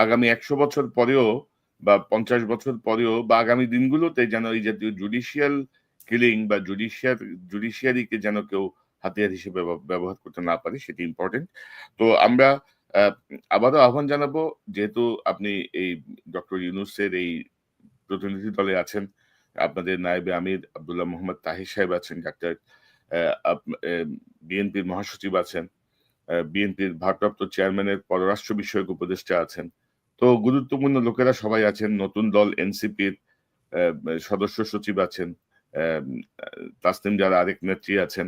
আগামী ১০০ বছর পরেও বা ৫০ বছর পরেও বা আগামী দিনগুলোতে যেন এই জাতীয় জুডিশিয়াল কিলিং বা জুডিশিয়ারিকে যেন কেউ হাতিয়ার হিসেবে ব্যবহার করতে না পারে, সেটি ইম্পোর্টেন্ট। তো আমরা আ আবারও আহ্বান জানাবো, যেহেতু আপনি এই ডক্টর ইউনূসের এই প্রতিনিধি দলে আছেন, আপনাদের নায়েবে আমির আব্দুল্লাহ মোহাম্মদ তাহির সাহেব আছেন, ডাক্তার বিএনপির মহাসচিব আছেন। বিএনপির ভারপ্রাপ্ত চেয়ারম্যানের পররাষ্ট্র বিষয়ক উপদেষ্টা আছেন। তো গুরুত্বপূর্ণ লোকেরা সবাই আছেন। নতুন দল এনসিপির সদস্য সচিব আছেন। অ্যাম আ তাসনিম জারা আরেক নেত্রী আছেন।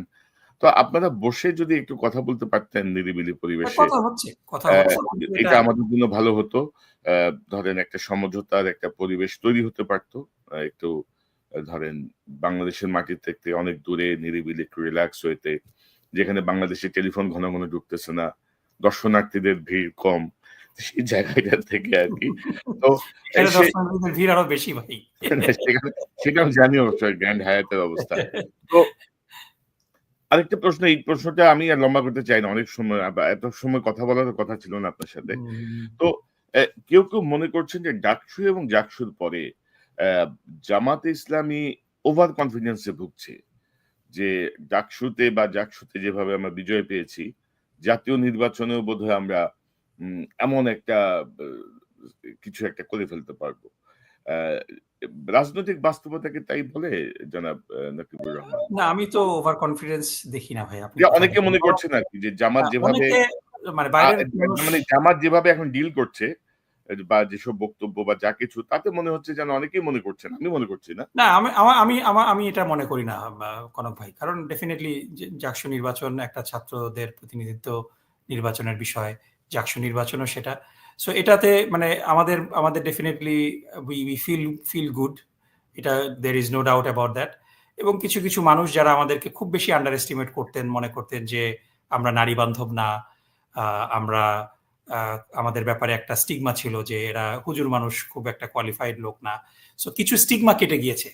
তো আপনারা বসে যদি একটু কথা বলতে পারতেন নিরিবিলি পরিবেশে, কথা অ্যা হচ্ছে। কিন্তু এটা এটা আমাদের জন্য ভালো হতো। ধরেন একটা সমঝোতার একটা পরিবেশ তৈরি হতে পারত। একটু ধরেন বাংলাদেশের মাটি থেকে অনেক দূরে নিরিবিলি একটু রিল্যাক্স ওয়েতে, যেখানে বাংলাদেশে টেলিফোন ঘন, ঘন ঢুকতেছে না। দর্শনার্থীদের ভিড় কম। সেই জায়গাটা থেকে আরকি। তো এখানে সে দর্শনার্থীদের ভিড় আরো বেশি ভাই। সেখানে সেটা আমি জানি অবশ্য গ্র্যান্ড হায়াতের অবস্থা। তো আরেকটা প্রশ্ন, এই প্রশ্নটা আমি আর লম্বা করতে চাই না। অনেক সময় এত সময় কথা বলারও কথা ছিল না আপনার সাথে। হুম। তো কেউ মনে করছেন যে ডাকসু এবং জাকসুর পরে অ্যা জামাতে ইসলামী ওভার কনফিডেন্স এ ভুগছে। যে ডাকসুতে বা জাকসুতে যেভাবে আমরা বিজয় পেয়েছি, জাতীয় নির্বাচনেও বোধহয় আমরা এমন একটা ব কিছু একটা করে ফেলতে পারব। অ্যা রাজনৈতিক বাস্তবতা কি তাই বলে জনাব নাকিবুর রহমান? না, আমি তো ওভার কনফিডেন্স দেখি না ভাই। আপনি যে কোথায় অনেকে দেখেন? মনে বরং করছেন আরকি যে জামাত যেভাবে অনেকে মানে আ বাইরের মানুষ মানে জামাত যেভাবে এখন ডিল করছে বা যেসব বক্তব্য বা যা কিছু তাতে মনে হচ্ছে যেন অনেকেই মনে করছেন। আমি মনে করছি না। না, আমি এটা মনে করি না কনক ভাই। কারণ ডেফিনিটলি জাকসু নির্বাচন একটা ছাত্রদের প্রতিনিধিত্ব নির্বাচনের বিষয়। জাকসু নির্বাচনও সেটা। সো এটাতে মানে আমাদের ডেফিনিটলি উই ফিল গুড। এটা there is no doubt about that. এবং কিছু মানুষ যারা আমাদেরকে খুব বেশি আন্ডার এস্টিমেট করতেন, মনে করতেন যে আমরা নারী বান্ধব না। আ আমরা আ আমাদের ব্যাপারে একটা স্টিগমা ছিল যে এরা হুজুর মানুষ, খুব একটা কোয়ালিফাইড লোক না। সো কিছু স্টিগমা কেটে গিয়েছে।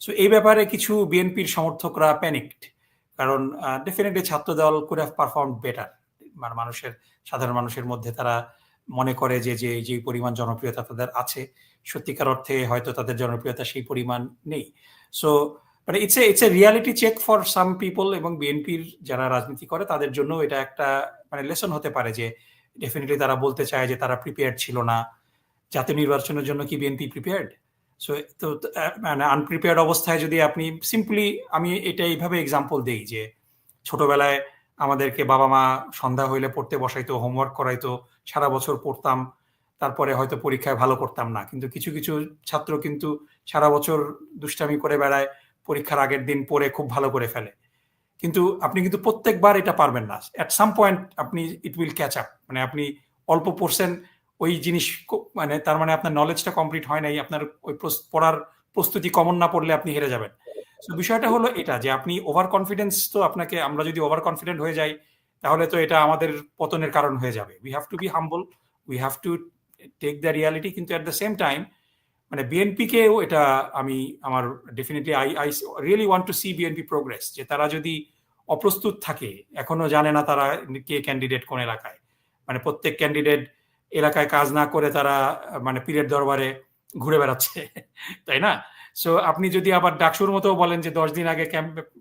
সো এই ব্যাপারে কিছু বিএনপির সমর্থকরা প্যানিকড। কারণ definitely Chhatradal could have performed better. মানে সাধারণ মানুষের মধ্যে তারা মনে করে যে পরিমাণ জনপ্রিয়তা তাদের আছে, সত্যিকার অর্থে হয়তো তাদের জনপ্রিয়তা সেই পরিমাণ নেই। সো মানে it's a reality check for some people, এবং বিএনপির যারা রাজনীতি করে তাদের জন্য এটা একটা মানে লেসন হতে পারে যে ডেফিনিটলি তারা বলতে চায় যে তারা প্রিপেয়ার্ড ছিল না। জাতীয় নির্বাচনের জন্য কি বিএনপি প্রিপেয়ার্ড? সো তো মানে আনপ্রিপেয়ার্ড অবস্থায় যদি আপনি সিম্পলি, আমি এটা এইভাবে এক্সাম্পল দেই যে ছোটবেলায় আমাদেরকে বাবা-মা সন্ধ্যা হইলে পড়তে বসাইতো, হোমওয়ার্ক করাইতো, সারা বছর পড়তাম। তারপরে হয়তো পরীক্ষায় ভালো করতাম না। কিন্তু কিছু ছাত্র কিন্তু সারা বছর দুষ্টামি করে বেড়ায়, পরীক্ষার আগের দিন পড়ে খুব ভালো করে ফেলে। কিন্তু আপনি কিন্তু প্রত্যেকবার এটা পারবেন না। এট সাম পয়েন্ট আপনি ইট উইল ক্যাচ আপ। মানে আপনি অল্প পড়ছেন ওই জিনিস মানে তার মানে আপনার নলেজটা কমপ্লিট হয় নাই। আপনার ওই পড়ার প্রস্তুতি কমন না পড়লে আপনি হেরে যাবেন। সো বিষয়টা হলো এটা যে আপনি ওভার কনফিডেন্স, তো আপনাকে, আমরা যদি ওভার কনফিডেন্ট হয়ে যাই তাহলে তো এটা আমাদের পতনের কারণ হয়ে যাবে। We have to be humble, we have to take the reality. কিন্তু এট দ্য সেম টাইম মানে বিএনপিকেও এটা আমি আমার definitely I really want to see BNP progress. যে তারা যদি অপ্রস্তুত থাকে, এখনো জানে না তারা কে ক্যান্ডিডেট কোন এলাকায়, মানে প্রত্যেক ক্যান্ডিডেট এলাকায় কাজ না করে তারা মানে পীরের দরবারে ঘুরে বেড়াচ্ছে তাই না? সো আপনি যদি আবার ডাকসুর মতো বলেন যে 10 দিন আগে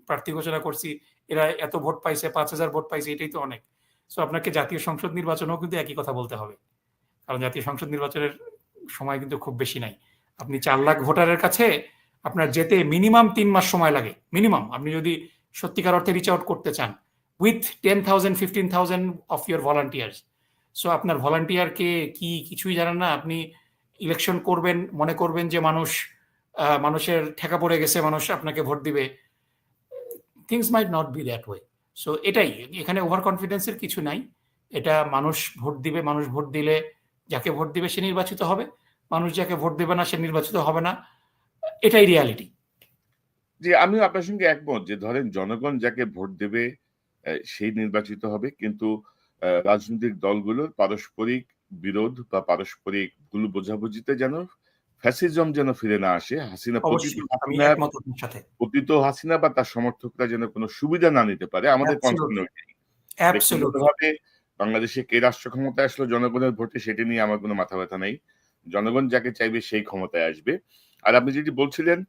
প্রার্থী ঘোষণা করছি, এরা এত ভোট পাইছে, 5,000 ভোট পাইছে, এটাই তো অনেক। সো আপনাকে জাতীয় সংসদ নির্বাচনেও কিন্তু একই কথা বলতে হবে। কারণ জাতীয় সংসদ নির্বাচনের সময় কিন্তু খুব বেশি নাই। আপনি 4 লাখ ভোটারের কাছে আপনার যেতে মিনিমাম 3 মাস সময় লাগে। মিনিমাম, আপনি যদি সত্যিকার অর্থে রিচ আউট করতে চান। With 10,000 15,000 of your volunteers. So আপনার ভলান্টিয়ারকে কি কিছুই জানেন না। আপনি ইলেকশন করবেন, মনে করবেন যে মানুষের ঠেকা পড়ে গেছে, মানুষ আপনাকে ভোট দিবে। Things might not be that way. So এটাই, এখানে ওভার কনফিডেন্স এর কিছু নাই। এটা মানুষ ভোট দিবে, মানুষ ভোট দিলে যাকে ভোট দিবে সে নির্বাচিত হবে। মানুষ যাকে ভোট দেবে না সে নির্বাচিত হবে না। এটাই রিয়ালিটি। জি, আমিও আপনার সঙ্গে একমত যে ধরেন জনগণ যাকে ভোট দেবে সেই নির্বাচিত হবে। কিন্তু রাজনৈতিক দলগুলোর পারস্পরিক বিরোধ বা পারস্পরিক ভুল বোঝাবুঝিতে যেন ফ্যাসিজম যেন ফিরে না আসে। অবশ্যই আমি একমত আপনার সাথে। পতিত হাসিনা বা তার সমর্থকরা যেন কোন সুবিধা না নিতে পারে। আমাদের কনসার্ন অ্যাবসোলিউটলি, ওইটাই। অ্যাবসোলিউটলি। ব্যক্তিগতভাবে বাংলাদেশে কে রাষ্ট্র ক্ষমতায় আসলো জনগণের ভোটে সেটা নিয়ে আমার কোন মাথা ব্যথা নেই। জনগণ যাকে চাইবে সেই ক্ষমতায় আসবে। আর আপনি যেটি বলছিলেন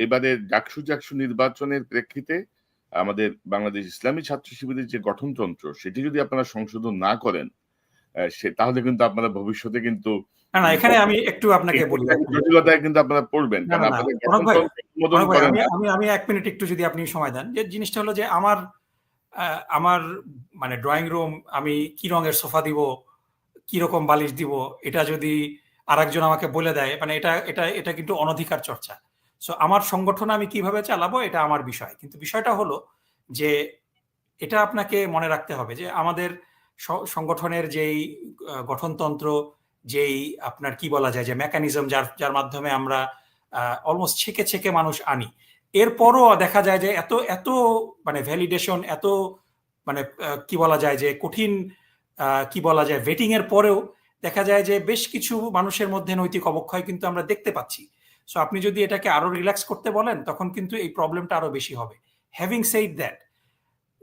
এবারে ডাকসু নির্বাচনের প্রেক্ষিতে আমাদের বাংলাদেশ ইসলামী ছাত্র শিবিরের যে গঠনতন্ত্র সেটি যদি আপনারা সংশোধন না করেন তাহলে কিন্তু আপনারা ভবিষ্যতে কিন্তু না, এখানে আমি একটু আপনাকে বলি। জটিলতায় কিন্তু আপনারা পড়বেন। কারণ না। আপনাদের কনক ভাই, গঠনতন্ত্র অনুমোদন করেন না। আমি 1 মিনিট একটু যদি আপনি সময় দেন। যে জিনিসটা হলো যে আমার আমার মানে ড্রয়িং রুম আমি কি রঙের সোফা দিব, কি রকম বালিশ দিব, এটা যদি আরেকজন আমাকে বলে দেয়, মানে এটা এটা এটা কিন্তু অনধিকার চর্চা। সো আমার সংগঠন আমি কিভাবে চালাবো এটা আমার বিষয়, কিন্তু বিষয়টা হলো যে এটা আপনাকে মনে রাখতে হবে যে আমাদের সংগঠনের যেই গঠনতন্ত্র, যেই আপনার কি বলা যায় যে মেকানিজম, যার যার মাধ্যমে আমরা অলমোস্ট ছেকে ছেকে মানুষ আনি, এরপরও দেখা যায় যে এত এত মানে ভ্যালিডেশন, এত মানে কি বলা যায় যে কঠিন কি বলা যায় ভেটিং এর পরেও দেখা যায় যে বেশ কিছু মানুষের মধ্যে নৈতিক অবক্ষয় কিন্তু আমরা দেখতে পাচ্ছি। সো আপনি যদি এটাকে আরো রিল্যাক্স করতে বলেন তখন কিন্তু এই প্রবলেমটা আরো বেশি হবে। হ্যাভিং সেইড দ্যাট,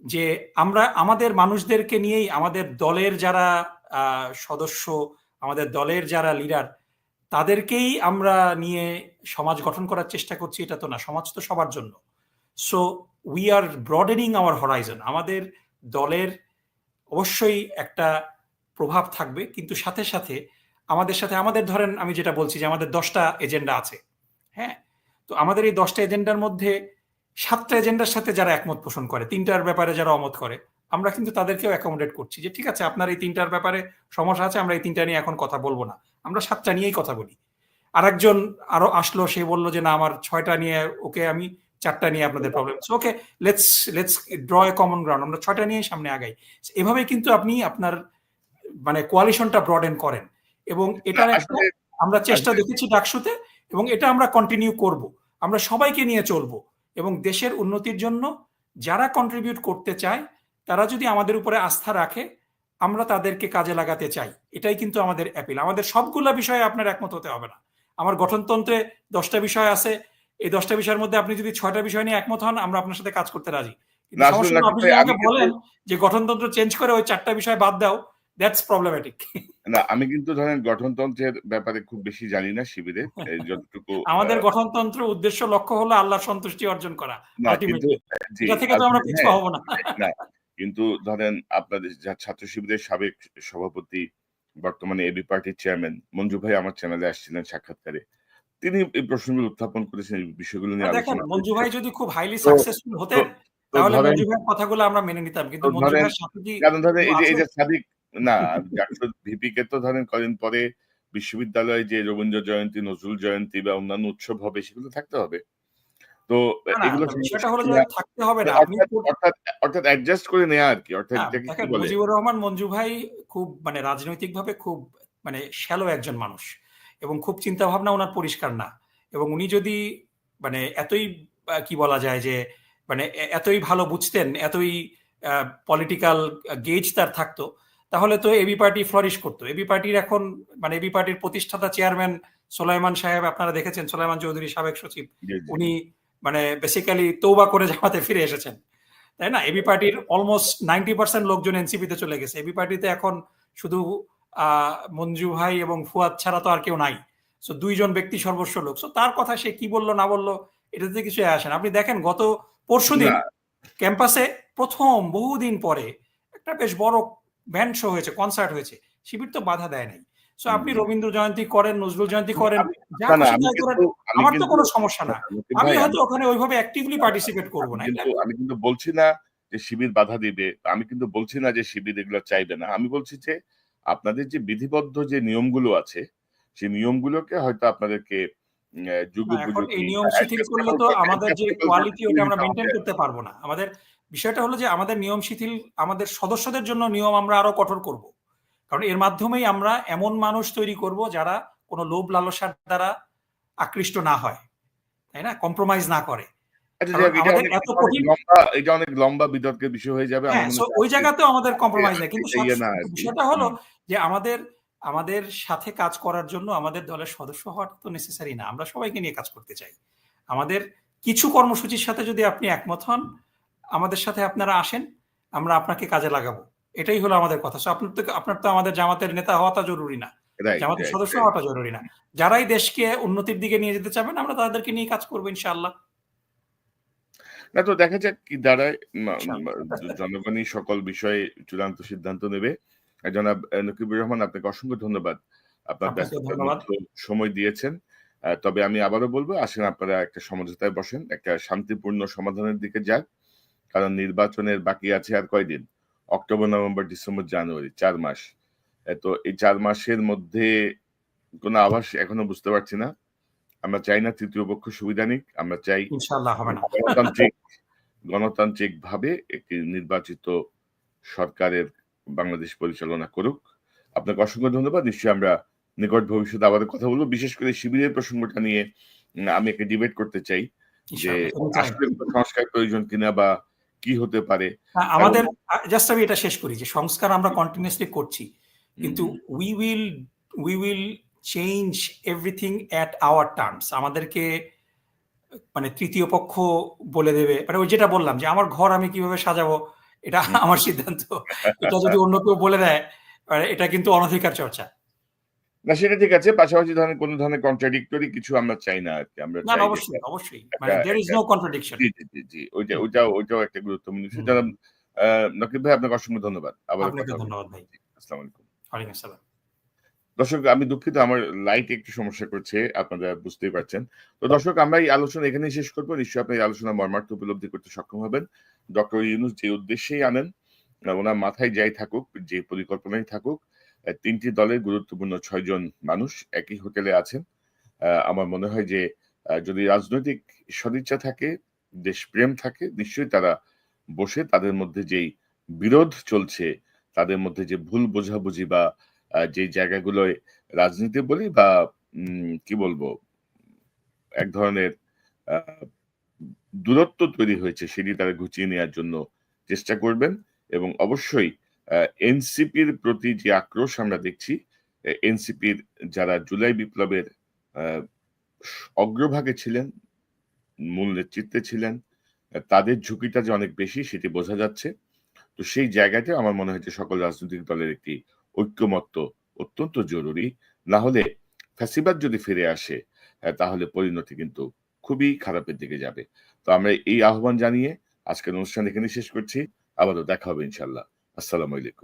যে আমরা আমাদের মানুষদেরকে নিয়েই, আমাদের দলের যারা সদস্য, আমাদের দলের যারা লিডার, তাদেরকেই আমরা নিয়ে সমাজ গঠন করার চেষ্টা করছি, এটা তো না, সমাজ তো সবার জন্য। So we are broadening our horizon. আমাদের দলের অবশ্যই একটা প্রভাব থাকবে, কিন্তু সাথে সাথে আমাদের ধরেন আমি যেটা বলছি যে আমাদের 10টা এজেন্ডা আছে, হ্যাঁ। তো আমাদের এই 10টা এজেন্ডার মধ্যে 7টা এজেন্ডার সাথে যারা একমত পোষণ করে, 3টার ব্যাপারে যারা অমত করে, আমরা কিন্তু তাদেরকেও অ্যাকোমোডেট করছি যে ঠিক আছে আপনার এই 3টার ব্যাপারে সমস্যা আছে, আমরা এই 3টা নিয়ে এখন কথা বলবো না, আমরা 7টা নিয়েই কথা বলি। আরেকজন আরো আসলো, সে বললো যে না আমার 6টা নিয়ে ওকে, আমি 4টা নিয়ে আপনাদের problem, okay let's let's draw a common ground, আমরা 6টা নিয়ে সামনে আগাই। এভাবে কিন্তু আপনি আপনার মানে কোয়ালিশনটা ব্রডেন করেন, এবং এটার একটা আসলে আমরা চেষ্টা আসলে দেখেছি ডাকসুতে, এবং এটা আমরা কন্টিনিউ করব। আমরা সবাইকে নিয়ে চলবো, এবং দেশের উন্নতির জন্য যারা কন্ট্রিবিউট করতে চায় তারা যদি আমাদের উপরে আস্থা রাখে, আমরা তাদেরকে কাজে লাগাতে চাই। এটাই কিন্তু আমাদের অ্যাপিল। আমাদের সবগুলা বিষয়ে আপনার একমত হতে হবে না। আমার গঠনতন্ত্রে 10টা বিষয় আছে, এই 10টা বিষয়ের মধ্যে আপনি যদি 6টা বিষয় নিয়ে একমত হন, আমরা আপনার সাথে কাজ করতে রাজি। কিন্তু না আসলে সমস্যা হলো নাকিব আপনি ভাই যদি আমি আমাকে কিন্তু বলেন যে গঠনতন্ত্র চেঞ্জ করে ওই 4টা বিষয় বাদ দাও, দ্যাটস প্রবলেমেটিক। না আমি কিন্তু ধরেন গঠনতন্ত্রের ব্যাপারে খুব বেশি জানি না শিবিরে যতটুকু আমাদের গঠনতন্ত্র উদ্দেশ্য লক্ষ্য হলো আল্লাহর সন্তুষ্টি অর্জন করা না কিন্তু আলটিমেটলি। জি এটা থেকে তো আমরা পিছু হ্যাঁ হব না। না কিন্তু ধরেন আপনাদের ছাত্র শিবিরের সাবেক সভাপতি বর্তমানে এবি পার্টির চেয়ারম্যান মঞ্জু ভাই আমার চ্যানেলে আসছিলেন সাক্ষাৎকারে, তিনি এই প্রশ্নগুলো উত্থাপন করেছেন, এই বিষয়গুলো নিয়ে দেখেন আলোচনা মঞ্জু করেছেন। ভাই যদি খুব হাইলি তো সাকসেসফুল তো হতেন, তো তাহলে ধরেন মঞ্জু ভাইয়ের কথাগুলো আমরা মেনে নিতাম, তো কিন্তু মঞ্জু ধরেন ভাইয়ের সাথে কি কারণ ধরেন কেউ এই আছে? যে সাদিক না জাকসুর ভিপি কে তো ধরেন কদিন পরে বিশ্ববিদ্যালয়ে যে রবীন্দ্র জয়ন্তী, নজরুল জয়ন্তী বা অন্যান্য উৎসব হবে সেগুলো থাকতে হবে। তো না না, এগুলো বিষয়টা হলো সাথে যে নেয়া থাকতে হবে না, আপনি অর্থাৎ অর্থাৎ অর্থাৎ অ্যাডজাস্ট করে নেয়া আরকি। অর্থাৎ না এটাকে কি দেখেন, বলে? মুজিবুর রহমান মঞ্জু ভাই খুব মানে রাজনৈতিকভাবে খুব মানে শ্যালো একজন মানুষ, এবং খুব চিন্তা ভাবনা ওনার পরিষ্কার না। এবং উনি যদি মানে এতই কি বলা যায় যে মানে এতই ভালো বুঝতেন, এতই পলিটিক্যাল গেজ তার থাকতো, তাহলে তো এবি পার্টি ফ্লরিশ করতো। এবি পার্টির এখন মানে এবি পার্টির প্রতিষ্ঠাতা চেয়ারম্যান সোলাইমান সাহেব, আপনারা দেখেছেন সোলাইমান চৌধুরী সাবেক সচিব, জি, জি। উনি মানে বেসিক্যালি তৌবা করে জামাতে ফিরে এসেছেন, তাই না? এবি পার্টির অলমোস্ট 90% লোকজন এনসিপিতে চলে গেছে। এবি পার্টিতে এখন শুধু মঞ্জু ভাই এবং ফুয়াদ ছাড়া তো আর কেউ নাই। সো 2জন ব্যক্তি সর্বস্ব লোক। সো তার কথা সে কি বললো না বললো এটাতে কিছু আসে না। আপনি দেখেন গত পরশুদিন না, ক্যাম্পাসে প্রথম বহুদিন পরে একটা বেশ বড় ব্যান্ড শো হয়েছে, কনসার্ট হয়েছে। শিবির তো বাধা দেয় নাই। সো আপনি জি। রবীন্দ্র জয়ন্তী করেন, নজরুল জয়ন্তী করেন, আমি যা না, না খুশি তাই করেন। আমি আমার তো কিন্তু কোনো সমস্যা না। নাকিব আমি ভাই হয়তো ওখানে ওইভাবে অ্যাক্টিভলি পার্টিসিপেট করব না। এটা আমি কিন্তু বলছি না যে শিবির বাধা দিবে। আমি কিন্তু বলছি না যে শিবির এগুলো চাইবে না। আমি বলছি যে আপনাদের যে বিধিবদ্ধ যে নিয়মগুলো আছে, সেই নিয়মগুলোকে হয়তো আপনাদেরকে না, এখন এই যুগোপযোগী নিয়ম বা শিথিল করলে তো আমাদের যে অ্যাডজাস্টেবল ভাবে কোয়ালিটি ওটা করে আমরা দিতে মেনটেন হবে। করতে পারবো না। আমাদের বিষয়টা হলো যে আমাদের নিয়ম শিথিল, আমাদের সদস্যদের জন্য নিয়ম আমরা আরো কঠোর করব। কারণ এর মাধ্যমেই আমরা এমন মানুষ তৈরি করব যারা কোনো লোভ লালসার দ্বারা আকৃষ্ট না হয়, তাই না? কম্প্রোমাইজ না করে। আচ্ছা কারণ যাক আমাদের এত কঠিন, এটা অনেক লম্বা বিতর্কের বিষয় হয়ে যাবে। আমার হ্যাঁ, মনে সো হয় ওই আজকে জায়গাতেও আমাদের আজকে কম্প্রোমাইজ নাই। আজকে কিন্তু এটা ইয়ে না আরকি। বিষয়টা হলো হুম। যে আমাদের আমাদের সাথে কাজ করার জন্য আমাদের দলের সদস্য হওয়াটা তো নেসেসারি না। আমরা সবাইকে নিয়ে কাজ করতে চাই। আমাদের কিছু কর্মসূচির সাথে যদি আপনি একমত হন, আমাদের সাথে আপনারা আসেন, আমরা আপনাকে কাজে লাগাবো। এটাই হলো আমাদের কথা। সো আপনার তো আমাদের জামাতের নেতা হওয়াটা জরুরি না। রাইট, জামাতের রাইট, সদস্য রাইট। হওয়াটা জরুরি না। যারাই দেশকে উন্নতির দিকে নিয়ে যেতে চাবেন, আমরা তাদেরকে নিয়ে কাজ করব ইনশাআল্লাহ। না তো দেখা যাক কি দাঁড়ায়। মা মা ইনশাআল্লাহ। জনগণই সকল বিষয়ে চূড়ান্ত সিদ্ধান্ত নেবে। জনাব নকিবুর রহমান আপনাকে অসংখ্য ধন্যবাদ। আপনার আপনাকেও ব্যস্ততার ধন্যবাদ। মধ্যেও সময় দিয়েছেন। তবে আমি আবারও বলব আসেন আপনারা একটা সমঝোতায় বসেন। একটা শান্তিপূর্ণ সমাধানের দিকে যাক। কারণ নির্বাচনের বাকি আছে আর কয়দিন? অক্টোবর, নভেম্বর, ডিসেম্বর, জানুয়ারি ৪ মাস। তো এই ৪ মাসের মধ্যে কোনো আভাস এখনো বুঝতে পারছি না। আমরা চাই না তৃতীয় পক্ষ সুবিধা নিক। আমরা চাই ইনশাআল্লাহ হবে না। গণতান্ত্রিকভাবে একটি নির্বাচিত সরকারের বাংলাদেশ পরিচালনা করুক। আপনাকে অসংখ্য ধন্যবাদ। নিশ্চয়ই আমরা নিকট ভবিষ্যতে আবারও কথা বলব। বিশেষ করে শিবিরের প্রসঙ্গটা নিয়ে আমি একটা ডিবেট করতে চাই যে ইনশাআল্লাহ। আসলে কোনো সংস্কার প্রয়োজন কিনা বা কি হতে পারে? কারণ আমাদের জাস্ট আমি এটা শেষ করি যে সংস্কার আমরা কন্টিনিউয়াসলি করছি। কিন্তু we will change everything at our terms. আমাদেরকে মানে তৃতীয় পক্ষ বলে দেবে। মানে ওই যেটা বললাম যে আমার ঘর আমি কিভাবে সাজাবো এটা আমার সিদ্ধান্ত। এটা যদি অন্য কেউ বলে দেয় এটা কিন্তু অনধিকার চর্চা। না সেটা ঠিক আছে। পাশাপাশি ধরেন কোন ধরনের কন্ট্রাডিক্টরি কিছু আমরা চাই না আরকি। আমরা না, চাই যে অবশ্যই। মানে একটা there is একটা no contradiction. জি। ওইটাও একটা গুরুত্বপূর্ণ বিষয়। জনাব নকিব ভাই আপনাকে অসংখ্য ধন্যবাদ। আবারও কথা আপনাকে হবে। ধন্যবাদ ভাই। জি, আসসালামু আলাইকুম। ওয়ালাইকুম আসসালাম। দর্শক আমি দুঃখিত আমার লাইট একটু সমস্যা করছে। আপনারা বুঝতেই পারছেন। তো দর্শক আমরা এই আলোচনা এখানেই শেষ করব। নিশ্চয়ই আপনি এই আলোচনার মর্মার্থ উপলব্ধি করতে সক্ষম হবেন। ডক্টর ইউনূস যে উদ্দেশ্যেই আনেন উনার মাথায় যাই থাকুক, যে পরিকল্পনাই থাকুক, ৩ টি দলের গুরুত্বপূর্ণ ৬ জন মানুষ একই হোটেলে আছেন। আমার মনে হয় যে যদি রাজনৈতিক সদিচ্ছা থাকে, দেশপ্রেম থাকে, নিশ্চয়ই তারা বসে তাদের মধ্যে যেই বিরোধ চলছে, তাদের মধ্যে যে ভুল বোঝাবুঝি বা যেই জায়গাগুলোয় রাজনীতি বলি বা কি বলবো? এক ধরনের আ দূরত্ব তৈরি হয়েছে সেটি তারা ঘুচিয়ে নেয়ার জন্য চেষ্টা করবেন এবং অবশ্যই আ এনসিপির প্রতি যে আক্রোশ আমরা দেখছি, এনসিপির যারা জুলাই বিপ্লবের আ অগ্রভাগে ছিলেন, মূল নেতৃত্বে ছিলেন, তাদের ঝুঁকিটা যে অনেক বেশি সেটি বোঝা যাচ্ছে। তো সেই জায়গাটায় আমার মনে হয় যে সকল রাজনৈতিক দলের একটি ঐক্যমত্য অত্যন্ত জরুরি। না হলে ফ্যাসিবাদ যদি ফিরে আসে তাহলে পরিণতি কিন্তু খুবই খারাপের দিকে যাবে। তো আমরা এই আহ্বান জানিয়ে আজকের অনুষ্ঠান এখানেই শেষ করছি। আবারও দেখা হবে ইনশাআল্লাহ। আসসালামু আলাইকুম।